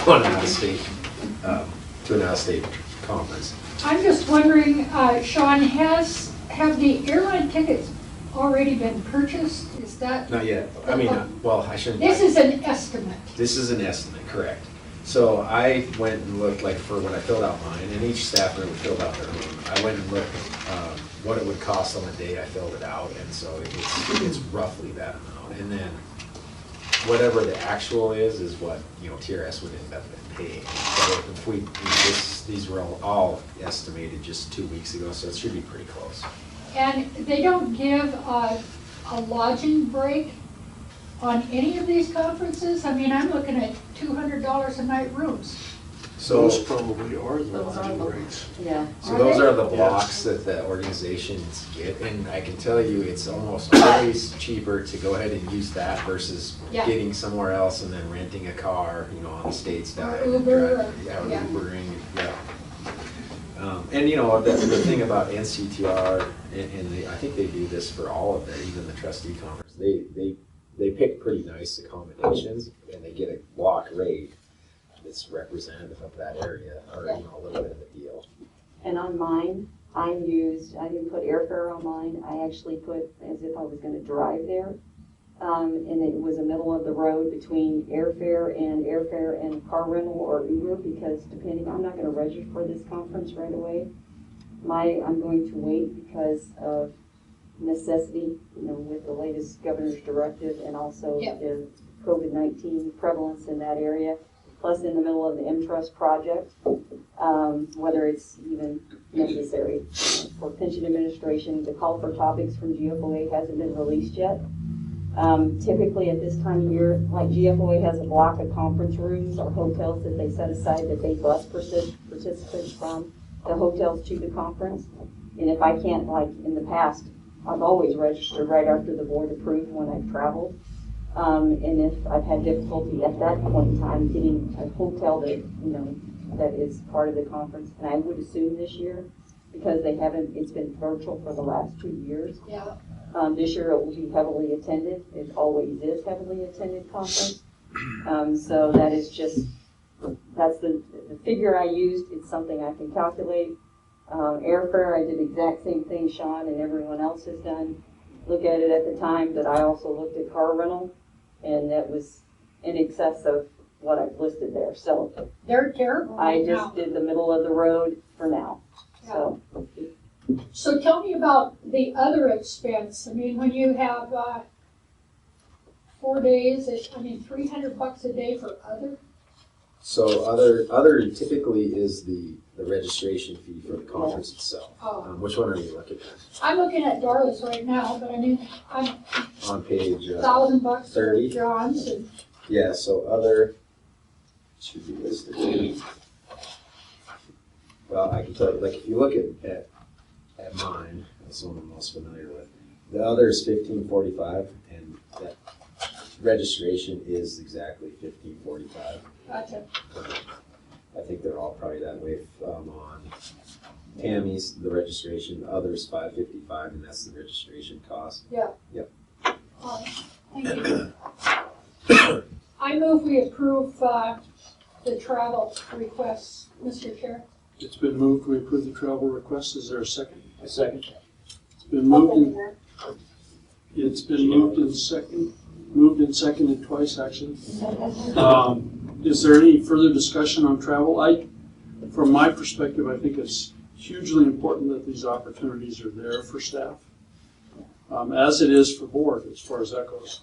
go to an out-of-state conference. I'm just wondering, Sean, have the airline tickets already been purchased? Is that? Not yet. I mean, I shouldn't. This is an estimate. This is an estimate, correct. So I went and looked, like for when I filled out mine, and each staff member filled out their own. I went and looked what it would cost on the day I filled it out, and so it's roughly that amount. And then whatever the actual is what TRS would end up paying. But if these were all estimated just 2 weeks ago, so it should be pretty close. And they don't give a lodging break on any of these conferences? I mean, I'm looking at $200 a night rooms. So those probably are the lodging rates. Yeah. So those are the blocks that the organizations get, and I can tell you it's almost always cheaper to go ahead and use that versus getting somewhere else and then renting a car, on the states down. Or Uber. Ubering, and the thing about NCTR, and I think they do this for all of them, even the trustee conference. They pick pretty nice accommodations, and they get a block rate that's representative of that area, or a little bit of a deal. And on mine, I didn't put airfare on mine. I actually put as if I was going to drive there. And it was a middle of the road between airfare and car rental or Uber, because depending, I'm not going to register for this conference right away. I'm going to wait because of necessity, with the latest governor's directive and also the COVID-19 prevalence in that area. Plus in the middle of the M-Trust project, whether it's even necessary for pension administration. The call for topics from GFOA hasn't been released yet. Typically at this time of year, like GFOA has a block of conference rooms or hotels that they set aside that they bus participants from the hotels to the conference. And if I can't, like in the past, I've always registered right after the board approved when I've traveled. And if I've had difficulty at that point in time getting a hotel that, that is part of the conference, and I would assume this year because they haven't, it's been virtual for the last 2 years. Yeah. This year it will be heavily attended. It always is heavily attended conference. So that is just, that's the figure I used. It's something I can calculate. Airfare, I did the exact same thing Sean and everyone else has done. Look at it at the time, but I also looked at car rental, and that was in excess of what I've listed there. So They're terrible I right just now. did the middle of the road for now. So So tell me about the other expense. I mean, when you have 4 days, $300 a day for other? So other typically is the registration fee for the conference itself. Oh. Which one are you looking at? I'm looking at Darla's right now, but I mean, I'm On page $1,000 for 30. John's and Yeah, so other should be listed here. Well, I can tell you, like if you look at mine, that's the one I'm most familiar with. The other is $15.45, and that registration is exactly $15.45. gotcha. I think they're all probably that way. On Tammy's, the registration, others $5.55, and that's the registration cost. Yeah. Yep. Thank you. I move we approve the travel requests, Mr. Chair. It's been moved, we approve the travel request. Is there a second? A second. It's been moved and seconded twice, actually. Is there any further discussion on travel? From my perspective, I think it's hugely important that these opportunities are there for staff, as it is for board, as far as that goes.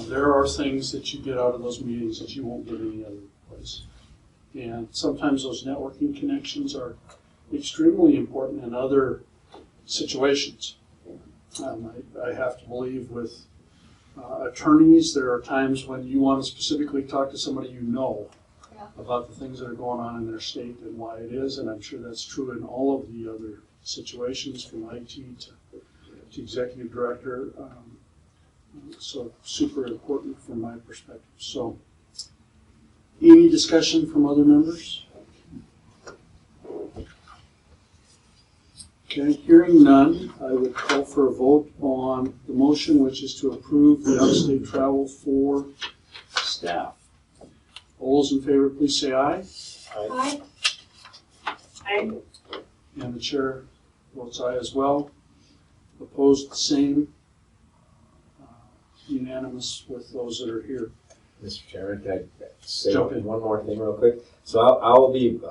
There are things that you get out of those meetings that you won't get any other place. And sometimes those networking connections are extremely important in other situations. I have to believe with attorneys, there are times when you want to specifically talk to somebody you know about the things that are going on in their state and why it is, and I'm sure that's true in all of the other situations, from IT to executive director. So super important from my perspective. So, any discussion from other members? Okay, hearing none, I would call for a vote on the motion, which is to approve the out-of-state travel for staff. All those in favor, please say aye. Aye. Aye. And the chair votes aye as well. Opposed, the same. Unanimous with those that are here. Mr. Chairman, can I say Jump in. one more thing real quick? So I'll be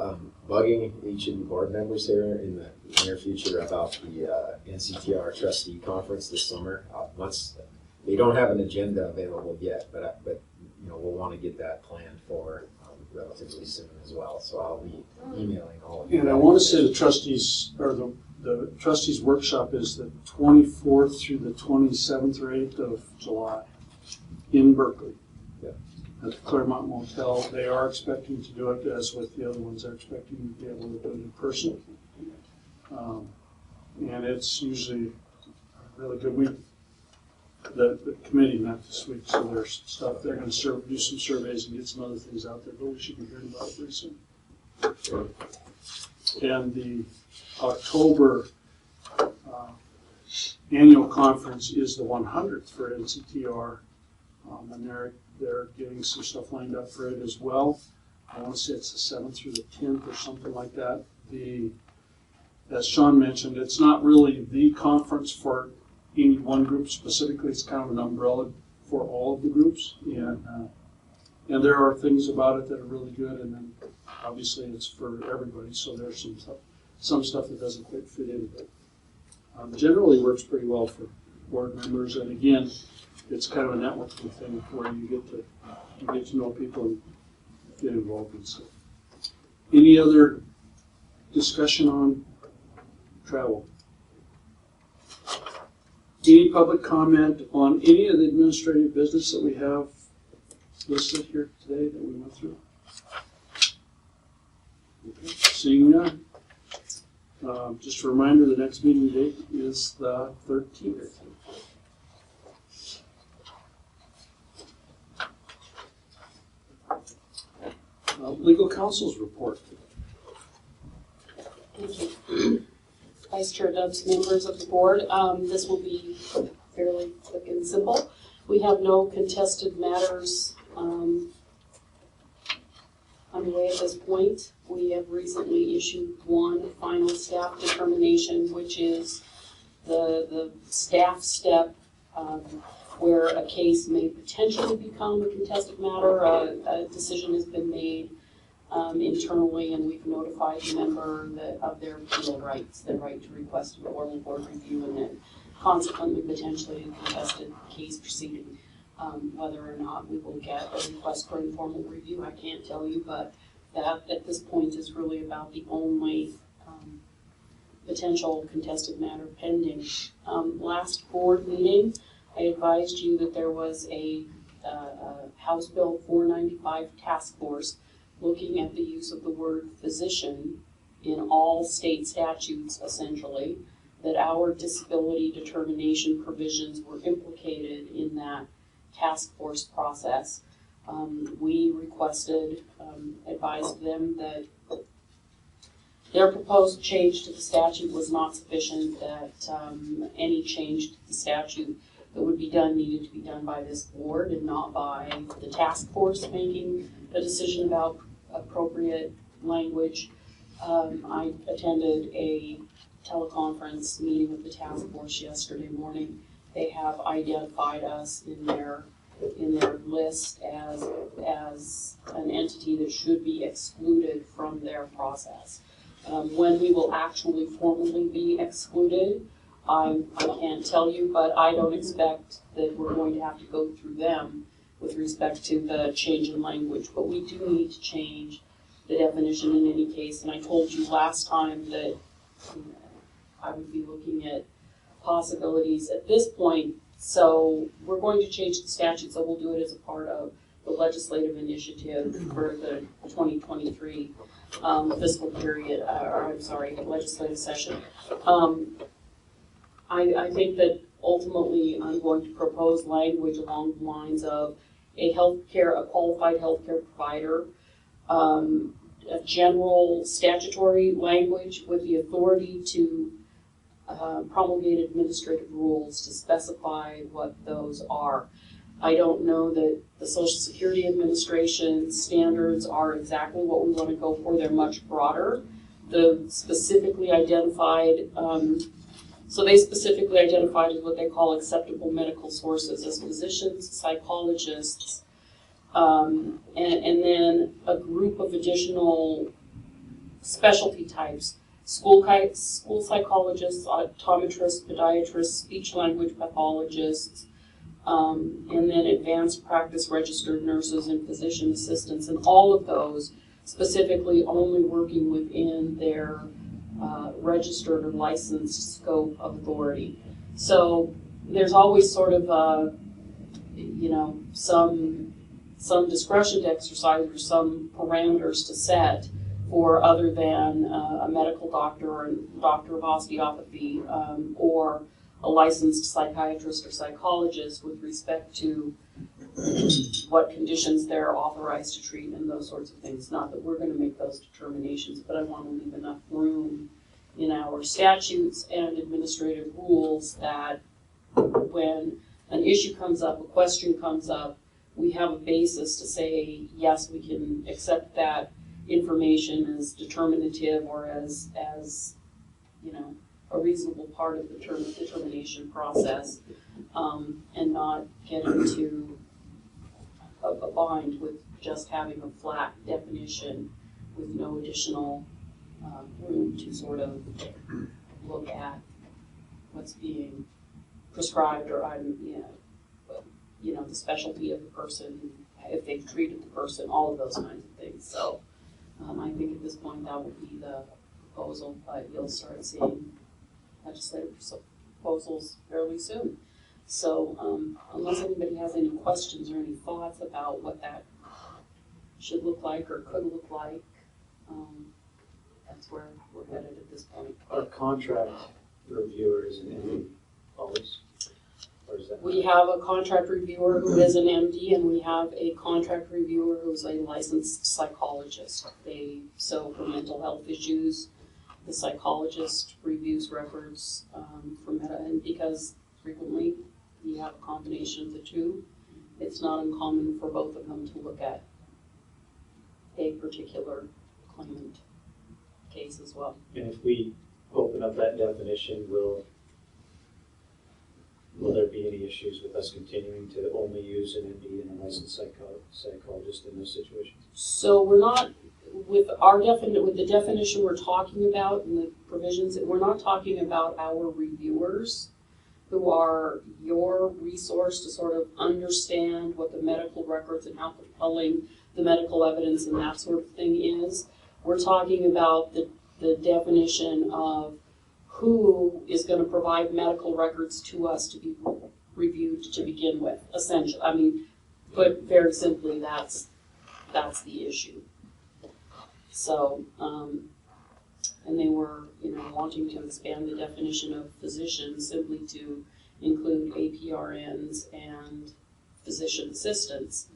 bugging each of the board members here in the near future about the NCTR trustee conference this summer. Once we don't have an agenda available yet, but we'll want to get that planned for relatively soon as well. So I'll be emailing all of you. And I want to say the trustees, or the trustees workshop is the 24th through the 27th or 8th of July in Berkeley. At the Claremont Motel. They are expecting to do it, as with the other ones, they're expecting to be able to do it in person. And it's usually a really good week. The committee met this week, so there's stuff, they're going to do some surveys and get some other things out there, but we should be hearing about it pretty soon. And the October annual conference is the 100th for NCTR, and they're getting some stuff lined up for it as well. I want to say it's the 7th through the 10th or something like that. As Sean mentioned, it's not really the conference for any one group specifically. It's kind of an umbrella for all of the groups, and there are things about it that are really good, and then obviously it's for everybody. So there's some stuff that doesn't quite fit in, but generally works pretty well for board members. And again, it's kind of a networking thing where you get to know people and get involved in stuff. Any other discussion on travel? Any public comment on any of the administrative business that we have listed here today that we went through? Okay. Seeing none. Just a reminder, the next meeting date is the 13th. Legal counsel's report. Vice Chair Dubs, members of the board. This will be fairly quick and simple. We have no contested matters underway at this point. We have recently issued one final staff determination, which is the staff step where a case may potentially become a contested matter. A decision has been made internally, and we've notified the member of their appeal rights, their right to request a formal board review, and then consequently potentially a contested case proceeding. Whether or not we will get a request for informal review, I can't tell you, but that at this point is really about the only potential contested matter pending. Last board meeting, I advised you that there was a House Bill 495 task force looking at the use of the word physician in all state statutes, essentially, that our disability determination provisions were implicated in that task force process. We requested, advised them that their proposed change to the statute was not sufficient, that any change to the statute that would be done needed to be done by this board and not by the task force making a decision about appropriate language. I attended a teleconference meeting with the task force yesterday morning. They have identified us in their list as an entity that should be excluded from their process. When we will actually formally be excluded, I can't tell you, but I don't expect that we're going to have to go through them with respect to the change in language. But we do need to change the definition in any case. And I told you last time that I would be looking at possibilities at this point. So we're going to change the statute, so we'll do it as a part of the legislative initiative for the 2023 fiscal period, legislative session. I think that ultimately I'm going to propose language along the lines of a qualified healthcare provider, a general statutory language with the authority to promulgate administrative rules to specify what those are. I don't know that the Social Security Administration standards are exactly what we want to go for. They're much broader. The specifically identified, they specifically identified as what they call acceptable medical sources as physicians, psychologists, and then a group of additional specialty types: school psychologists, optometrists, podiatrists, speech-language pathologists, and then advanced practice registered nurses and physician assistants, and all of those specifically only working within their registered or licensed scope of authority. So there's always sort of some discretion to exercise or some parameters to set for other than a medical doctor or a doctor of osteopathy or a licensed psychiatrist or psychologist with respect to what conditions they're authorized to treat and those sorts of things. Not that we're going to make those determinations, but I want to leave enough room in our statutes and administrative rules that when an issue comes up, a question comes up, we have a basis to say, yes, we can accept that information as determinative or as a reasonable part of the determination process, and not get into a bind with just having a flat definition with no additional room to sort of look at what's being prescribed or the specialty of the person, if they've treated the person, all of those kinds of things. So I think at this point that would be the proposal, but you'll start seeing legislative proposals fairly soon. So unless anybody has any questions or any thoughts about what that should look like or could look like, that's where we're headed at this point. Our contract reviewer is an MD always? Or is that We have a contract reviewer who is an MD, and we have a contract reviewer who's a licensed psychologist. So for mental health issues, The psychologist reviews records for meta, and because frequently you have a combination of the two, it's not uncommon for both of them to look at a particular claimant case as well. And if we open up that definition, will there be any issues with us continuing to only use an MD and a licensed psychologist in those situations? So we're not, with the definition we're talking about and the provisions, we're not talking about our reviewers who are your resource to sort of understand what the medical records and how compelling the medical evidence and that sort of thing is. We're talking about the definition of who is going to provide medical records to us to be reviewed to begin with, essentially. I mean, put very simply, that's the issue. So, and they were, wanting to expand the definition of physician simply to include APRNs and physician assistants.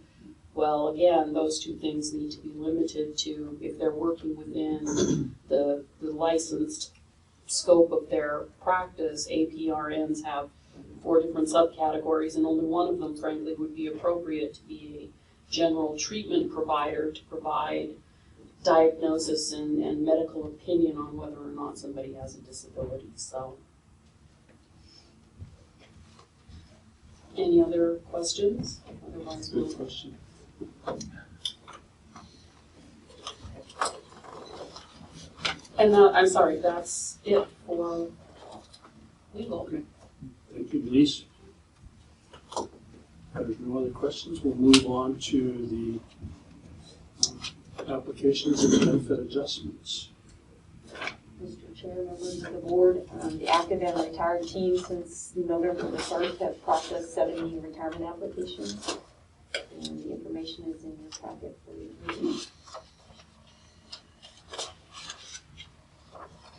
Well, again, those two things need to be limited to if they're working within the licensed scope of their practice. APRNs have 4 different subcategories, and only one of them, frankly, would be appropriate to be a general treatment provider to provide diagnosis and medical opinion on whether or not somebody has a disability. So, any other questions? Otherwise, we'll Good question. And I'm sorry, that's it for legal. Okay. Thank you, Denise. If there's no other questions, we'll move on to the applications and benefit adjustments. Mr. Chair, members of the board, the active and retired team since November the 1st have processed 70 retirement applications. And the information is in your packet for you to review.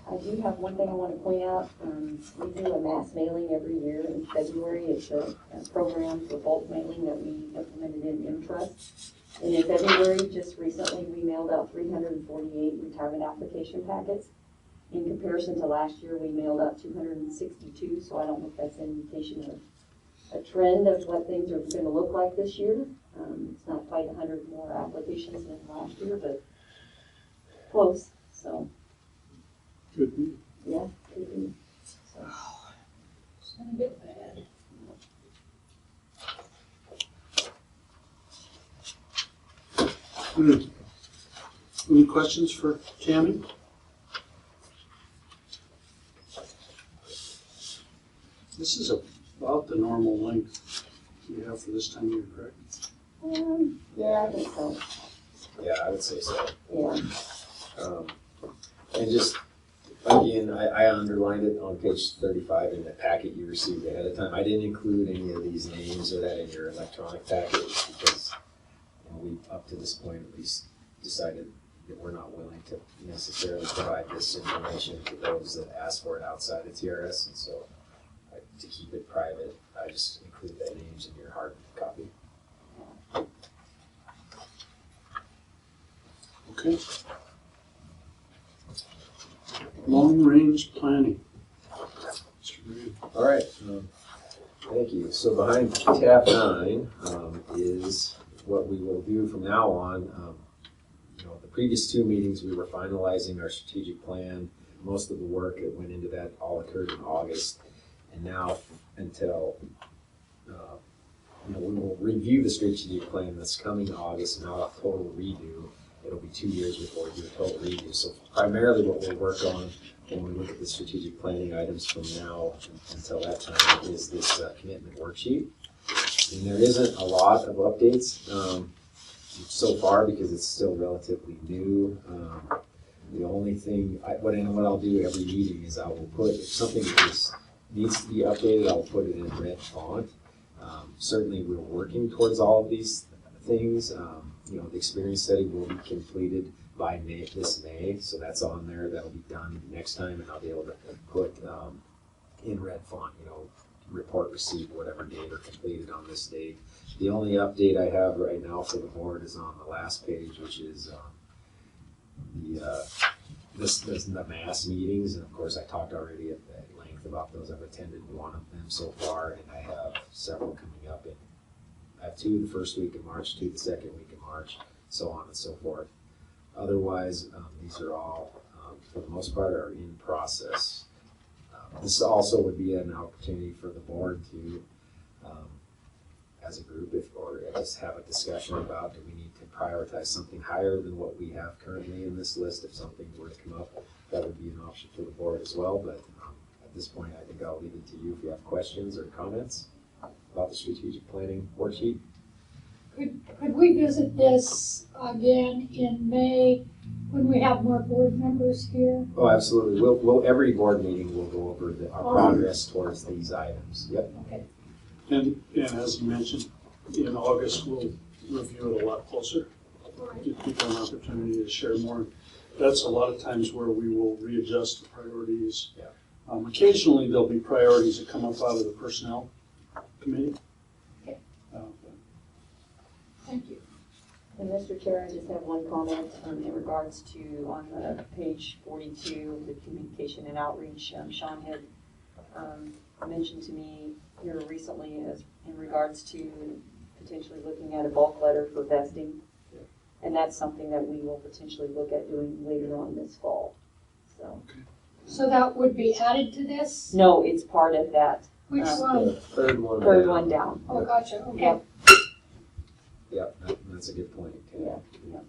I do have one thing I want to point out. We do a mass mailing every year in February. It's a program for bulk mailing that we implemented in M-Trust. And in February, just recently, we mailed out 348 retirement application packets. In comparison to last year, we mailed out 262, so I don't know if that's an indication of a trend of what things are going to look like this year. It's not quite 100 more applications than last year, but close. So, Good news. yeah, could be. So. It's not a bit bad. Any questions for Tammy? This is about the normal length we have for this time of year, correct? Yeah, I think so. Yeah, I would say so. Yeah. And just, again, I underlined it on page 35 in the packet you received ahead of time. I didn't include any of these names or that in your electronic packet because we, up to this point at least, decided that we're not willing to necessarily provide this information to those that ask for it outside of TRS. And so to keep it private, I just include their names in your hard copy. Okay. Long-range planning. All right, thank you. So behind tab 9 is what we will do from now on. The previous 2 meetings we were finalizing our strategic plan. Most of the work that went into that all occurred in August. And now until, we will review the strategic plan that's coming in August, not a total redo. It'll be 2 years before we do a total redo. So primarily what we'll work on when we look at the strategic planning items from now until that time is this commitment worksheet. And there isn't a lot of updates so far because it's still relatively new. The only thing, what I'll do every meeting is I will put, if something needs to be updated, I'll put it in red font. Certainly we're working towards all of these things. The experience study will be completed by this May, so that's on there. That'll be done next time, and I'll be able to put in red font, report received, whatever date or completed on this date. The only update I have right now for the board is on the last page, which is the the mass meetings, and of course I talked already at length about those. I've attended one of them so far, and I have several coming up. I have 2 the first week of March, 2 the second week of March, so on and so forth. Otherwise, these are all, for the most part, are in process. This also would be an opportunity for the board to, as a group, or just have a discussion about, do we need to prioritize something higher than what we have currently in this list? If something were to come up, that would be an option for the board as well. But at this point, I think I'll leave it to you if you have questions or comments about the strategic planning worksheet. Could we visit this again in May when we have more board members here? Oh, absolutely. We'll every board meeting we'll go over our progress towards these items. Yep. Okay. And as you mentioned, in August, we'll review it a lot closer. Give people an opportunity to share more. That's a lot of times where we will readjust the priorities. Yeah. Occasionally, there'll be priorities that come up out of the personnel committee. Okay. Thank you. And Mr. Chair, I just have one comment in regards to, on the page 42, the communication and outreach. Sean had mentioned to me here recently as in regards to potentially looking at a bulk letter for vesting. Yeah. And that's something that we will potentially look at doing later on this fall. So. Okay. So that would be added to this? No, it's part of that. Which The one? third one. Third down. one down. Oh, gotcha, okay. Yep. Yeah, that's a good point. Yeah, yeah.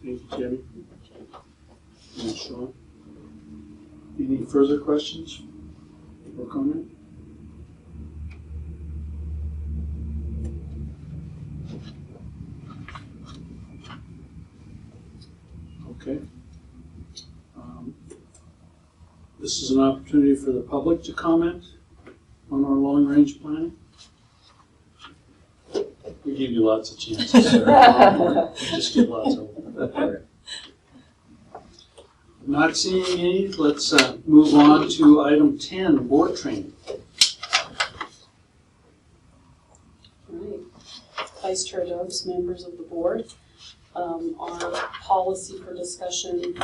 Thank you, Jamie. And Sean. Any further questions or comment? Okay. This is an opportunity for the public to comment on our long-range planning. We give you lots of chances, sir. You just get lots of them. Not seeing any, let's move on to item 10, board training. All right. Vice Chair Dubs, members of the board, our policy for discussion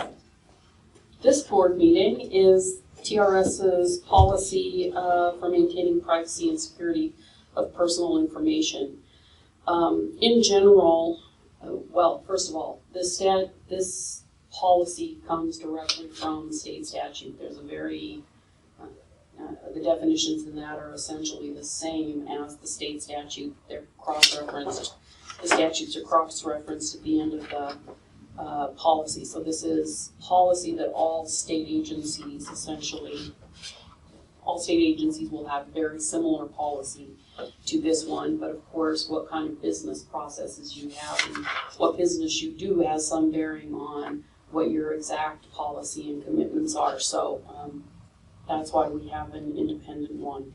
this board meeting is TRS's policy for maintaining privacy and security of personal information. In general, well, first of all, this policy comes directly from state statute. There's a very, the definitions in that are essentially the same as the state statute. They're cross-referenced. The statutes are cross-referenced at the end of the policy. So this is policy that all state agencies essentially, all state agencies will have very similar policy to this one, but of course what kind of business processes you have and what business you do has some bearing on what your exact policy and commitments are. So that's why we have an independent one.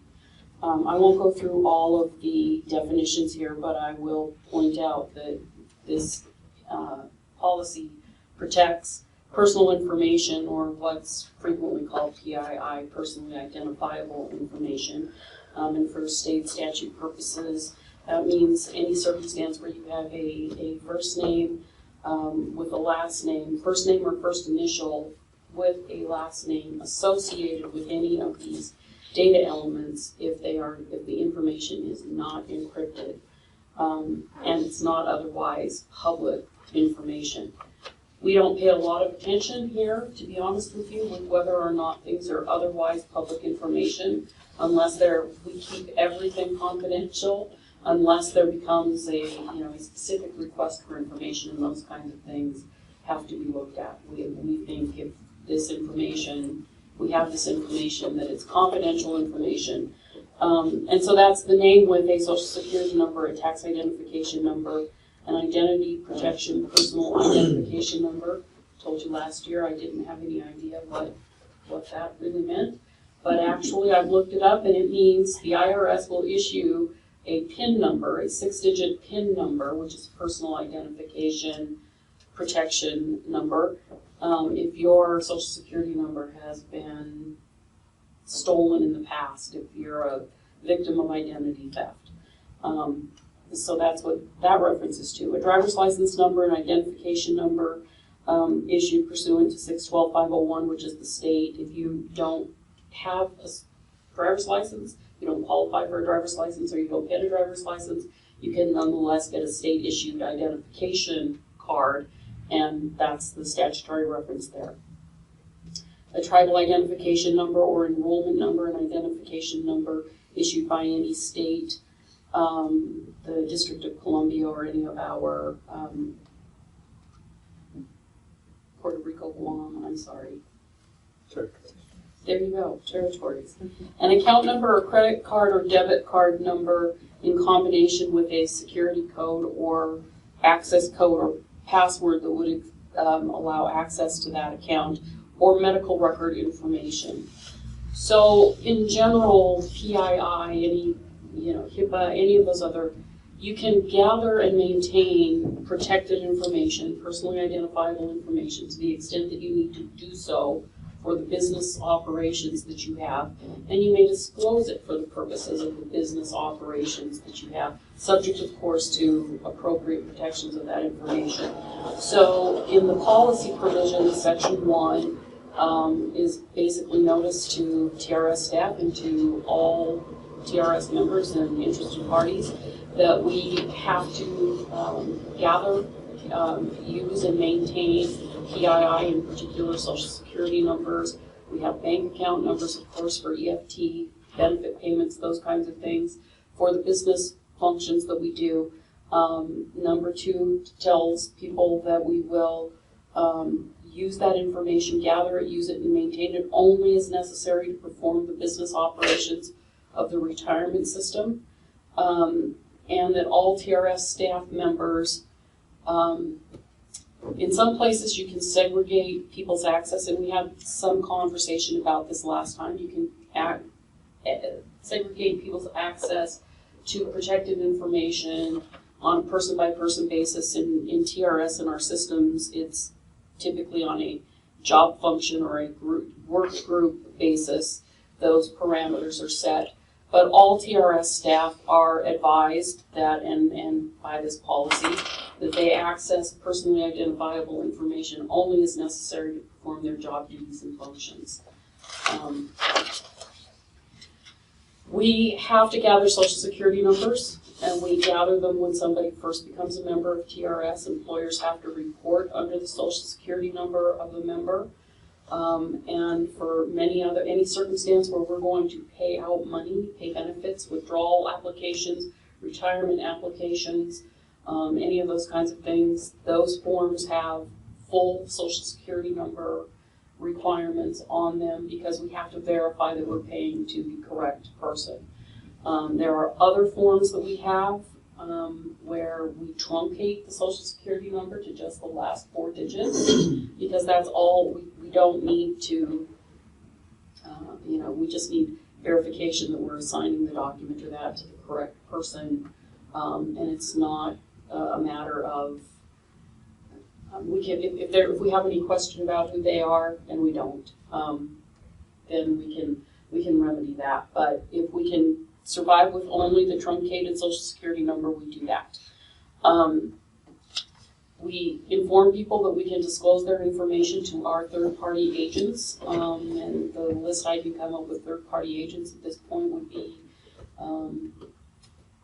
I won't go through all of the definitions here, but I will point out that this policy protects personal information, or what's frequently called PII, personally identifiable information. And for state statute purposes, that means any circumstance where you have a first name with a last name, first name or first initial with a last name associated with any of these data elements, if the information is not encrypted and it's not otherwise public information. We don't pay a lot of attention here, to be honest with you, with whether or not things are otherwise public information, unless we keep everything confidential, unless there becomes a specific request for information, and those kinds of things have to be looked at. We think if we have this information, that it's confidential information. And so that's the name with a social security number, a tax identification number, an identity protection personal identification number. Told you last year I didn't have any idea what that really meant. But actually I've looked it up, and it means the IRS will issue a PIN number, a 6-digit PIN number, which is personal identification protection number, if your social security number has been stolen in the past, if you're a victim of identity theft. So that's what that references to. A driver's license number and identification number issued pursuant to 612-501, which is the state. If you don't have a driver's license, you don't qualify for a driver's license, or you don't get a driver's license, you can nonetheless get a state-issued identification card, and that's the statutory reference there. A tribal identification number or enrollment number and identification number issued by any state, the District of Columbia, or any of our Puerto Rico, Guam, I'm sorry. There you go, territories. An account number or credit card or debit card number in combination with a security code or access code or password that would allow access to that account, or medical record information. So in general, PII, HIPAA, any of those other, you can gather and maintain protected information, personally identifiable information, to the extent that you need to do so for the business operations that you have, and you may disclose it for the purposes of the business operations that you have, subject, of course, to appropriate protections of that information. So in the policy provision, Section 1 is basically notice to TRS staff and to all TRS members and interested parties that we have to gather, use, and maintain PII, in particular Social Security numbers. We have bank account numbers, of course, for EFT, benefit payments, those kinds of things, for the business functions that we do. Number 2 tells people that we will use that information, gather it, use it, and maintain it only as necessary to perform the business operations of the retirement system, and that all TRS staff members, in some places you can segregate people's access, and we had some conversation about this last time. You can segregate people's access to protected information on a person-by-person basis. In TRS in our systems, it's typically on a job function or a work group basis. Those parameters are set. But all TRS staff are advised that, and by this policy, that they access personally identifiable information only as necessary to perform their job duties and functions. We have to gather Social Security numbers, and we gather them when somebody first becomes a member of TRS. Employers have to report under the Social Security number of the member. And for any circumstance where we're going to pay out money, pay benefits, withdrawal applications, retirement applications, any of those kinds of things, those forms have full Social Security number requirements on them, because we have to verify that we're paying to the correct person. There are other forms that we have where we truncate the Social Security number to just the last 4 digits, because that's all we don't need to, we just need verification that we're assigning the document or that to the correct person, and it's not a matter of, if we have any question about who they are, and we don't, then we can remedy that. But if we can survive with only the truncated Social Security number, we do that. We inform people that we can disclose their information to our third-party agents, and the list I can come up with third-party agents at this point would be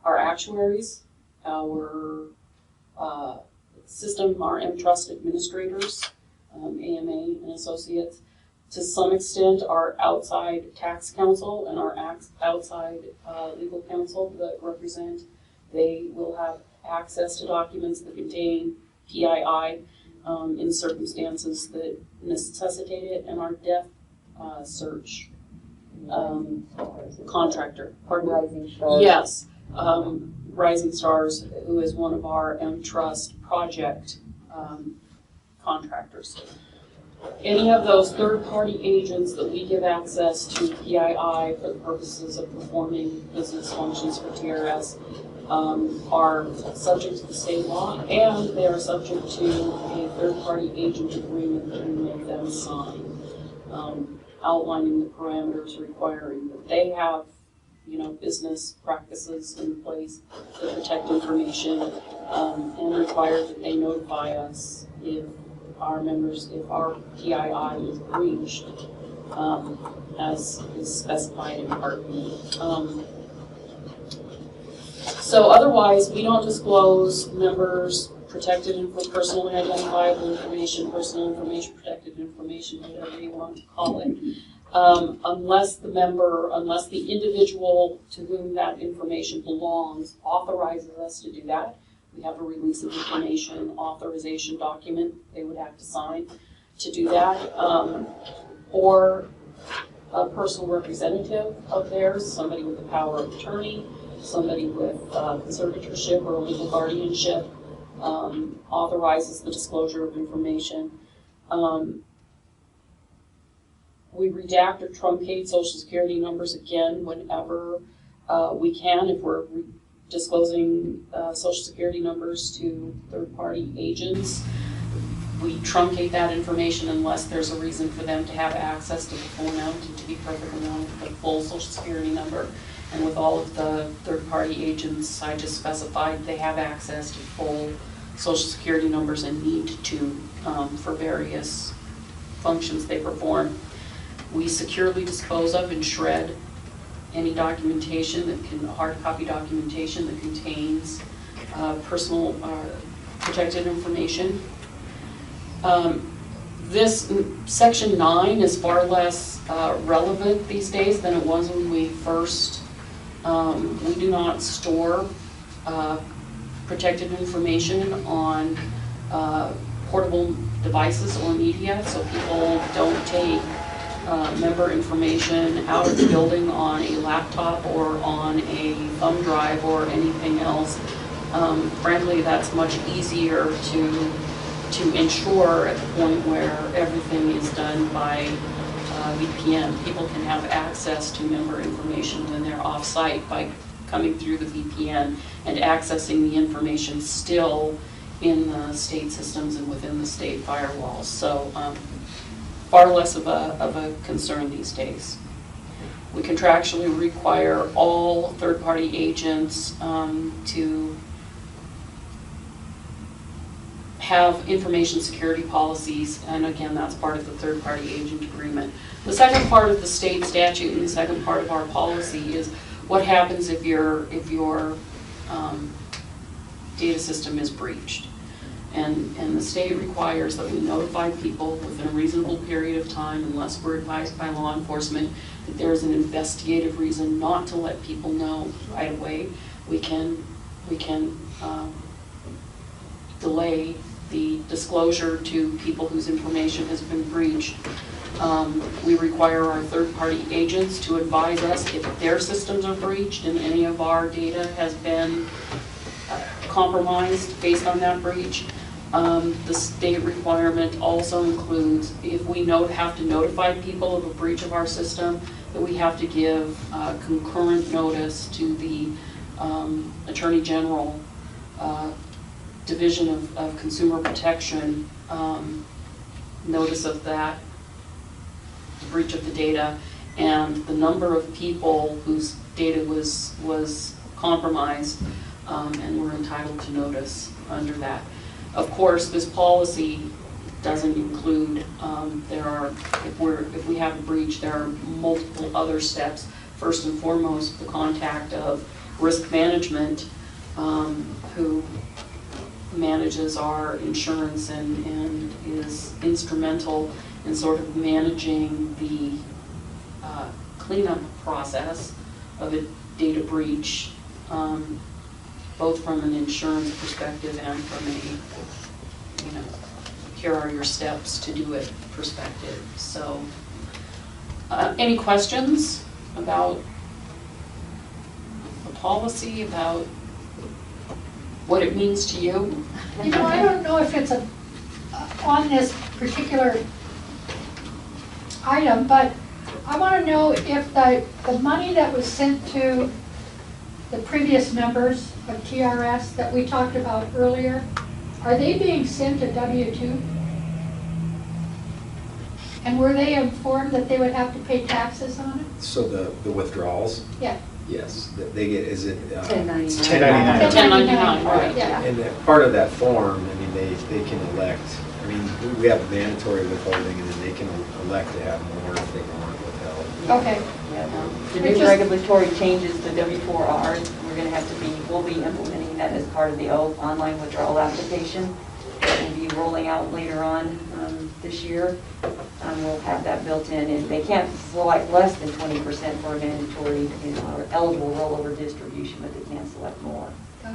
our actuaries, our system, our M-Trust administrators, AMA and Associates, to some extent our outside tax counsel and our outside legal counsel that represent. They will have access to documents that contain PII in circumstances that necessitate it, and our death search contractor. Pardon? Rising Stars. Yes, Rising Stars, who is one of our M-Trust project contractors. Any of those third-party agents that we give access to PII for the purposes of performing business functions for TRS are subject to the state law, and they are subject to a third-party agent agreement that we make them sign, outlining the parameters requiring that they have business practices in place that protect information, and require that they notify us if our PII is breached, as is specified in Part B. So otherwise, we don't disclose members' personally identifiable information, personal information, protected information, whatever you want to call it, unless the individual to whom that information belongs authorizes us to do that. We have a release of information authorization document they would have to sign to do that, or a personal representative of theirs, somebody with the power of attorney, somebody with conservatorship or legal guardianship, authorizes the disclosure of information. We redact or truncate social security numbers again whenever we can. If we're disclosing social security numbers to third-party agents, we truncate that information unless there's a reason for them to have access to the full amount, and to be perfectly honest, the full social security number. And with all of the third-party agents I just specified, they have access to full social security numbers and need to for various functions they perform. We securely dispose of and shred any documentation hard copy documentation that contains personal protected information. This section 9 is far less relevant these days than it was when we first. We do not store protected information on portable devices or media, so people don't take member information out of the building on a laptop or on a thumb drive or anything else. Frankly, that's much easier to ensure at the point where everything is done by VPN. People can have access to member information when they're off-site by coming through the VPN and accessing the information still in the state systems and within the state firewalls. So far less of a concern these days. We contractually require all third-party agents to have information security policies, and again, that's part of the third-party agent agreement. The second part of the state statute and the second part of our policy is what happens if your data system is breached. And the state requires that we notify people within a reasonable period of time, unless we're advised by law enforcement that there is an investigative reason not to let people know right away. We can delay the disclosure to people whose information has been breached. We require our third-party agents to advise us if their systems are breached and any of our data has been compromised based on that breach. The state requirement also includes if we have to notify people of a breach of our system, that we have to give concurrent notice to the Attorney General Division of Consumer Protection, notice of that, the breach of the data, and the number of people whose data was compromised, and we're entitled to notice under that. Of course, this policy doesn't include, if we have a breach, there are multiple other steps. First and foremost, the contact of risk management, who manages our insurance and is instrumental in sort of managing the cleanup process of a data breach, both from an insurance perspective and from a, here are your steps to do it perspective. So, any questions about the policy, about what it means to you? I don't know if it's on this particular item, but I want to know if the money that was sent to the previous members of TRS that we talked about earlier, are they being sent a W-2? And were they informed that they would have to pay taxes on it? So the withdrawals? Yeah. Yes, they get, is it? 1099. It's 1099. 1099, right. Yeah. And part of that form, I mean, they can elect, I mean, we have mandatory withholding, and then they can elect to have more if they want withheld. Okay. Yeah, the It's new just- regulatory changes to W4R, we're gonna have to be, we'll be implementing that as part of the online withdrawal application. We'll be rolling out later on this year. We'll have that built in, and they can't select less than 20% for a mandatory, or eligible rollover distribution, but they can select more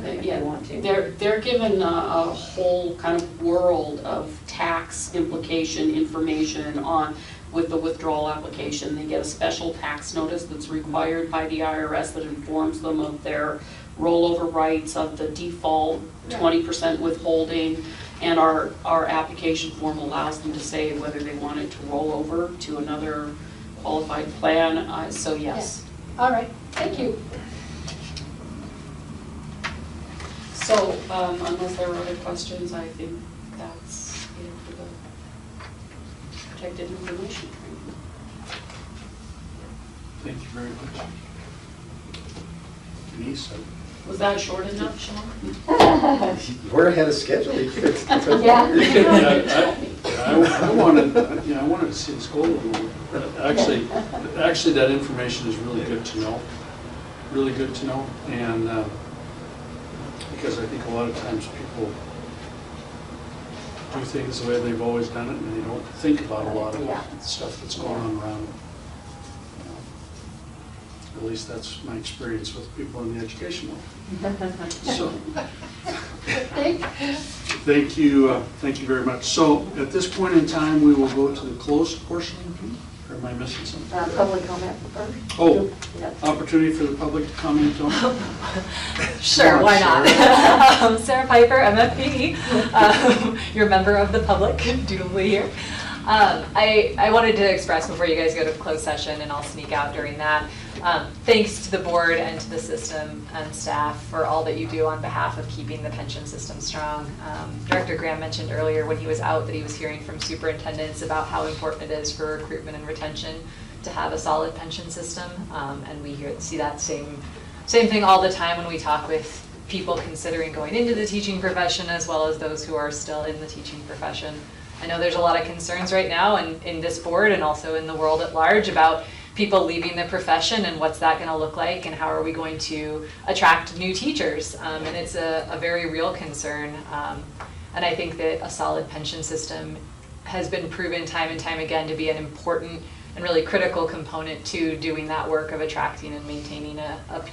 if Yeah, they want to. they're given a whole kind of world of tax implication information on with the withdrawal application. They get a special tax notice that's required by the IRS that informs them of their rollover rights, of the default 20% withholding, and our application form allows them to say whether they wanted to roll over to another qualified plan, so yes. All right, thank you. So, unless there are other questions, I think that's it for the protected information. Thank you very much. Denise, Was that short enough, Sean? We're ahead of schedule. Yeah. I wanted to see this goal a little bit. Actually, that information is really good to know. Really good to know, and because I think a lot of times people do things the way they've always done it, and they don't think about a lot of stuff that's going on around them. At least that's my experience with people in the education world. So, thank you very much. So, at this point in time, we will go to the closed portion of the meeting. Or am I missing something? Public comment first. Oh, Yeah. opportunity for the public to comment on. Sure, on, why not? Sarah Piper, MFP, you're a member of the public, dutifully here. I wanted to express before you guys go to closed session, and I'll sneak out during that, thanks to the board and to the system and staff for all that you do on behalf of keeping the pension system strong. Director Graham mentioned earlier when he was out that he was hearing from superintendents about how important it is for recruitment and retention to have a solid pension system, and we see that same thing all the time when we talk with people considering going into the teaching profession as well as those who are still in the teaching profession. I know there's a lot of concerns right now in this board and also in the world at large about people leaving the profession and what's that going to look like and how are we going to attract new teachers. And it's a very real concern. And I think that a solid pension system has been proven time and time again to be an important and really critical component to doing that work of attracting and maintaining a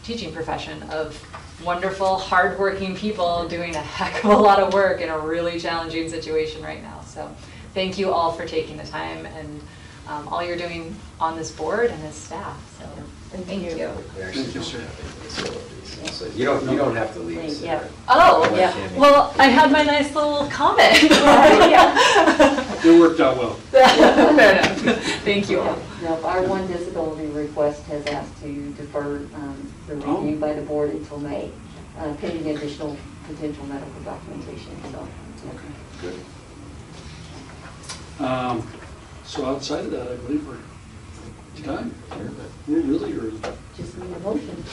teaching profession of wonderful, hardworking people doing a heck of a lot of work in a really challenging situation right now. So thank you all for taking the time and all you're doing on this board and as staff. So thank you. Thank you, sir. So you don't have to leave. Yeah. Oh, yeah. Well, I had my nice little comment. It worked out well. Fair enough. Thank you all. No, our one disability request has asked to defer the review by the board until May, pending additional potential medical documentation, so. Okay, good. So outside of that, I believe we're done. We're really early. Just need a motion.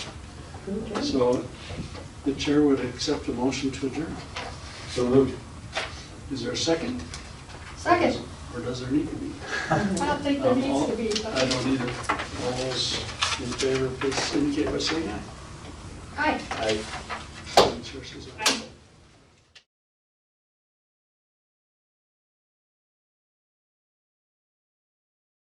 So the chair would accept a motion to adjourn. So moved. Is there a second? Second. Or does there need to be? I don't think there needs to be. I don't either. All those in favor, please indicate by saying aye. Aye. Aye. Chair says aye.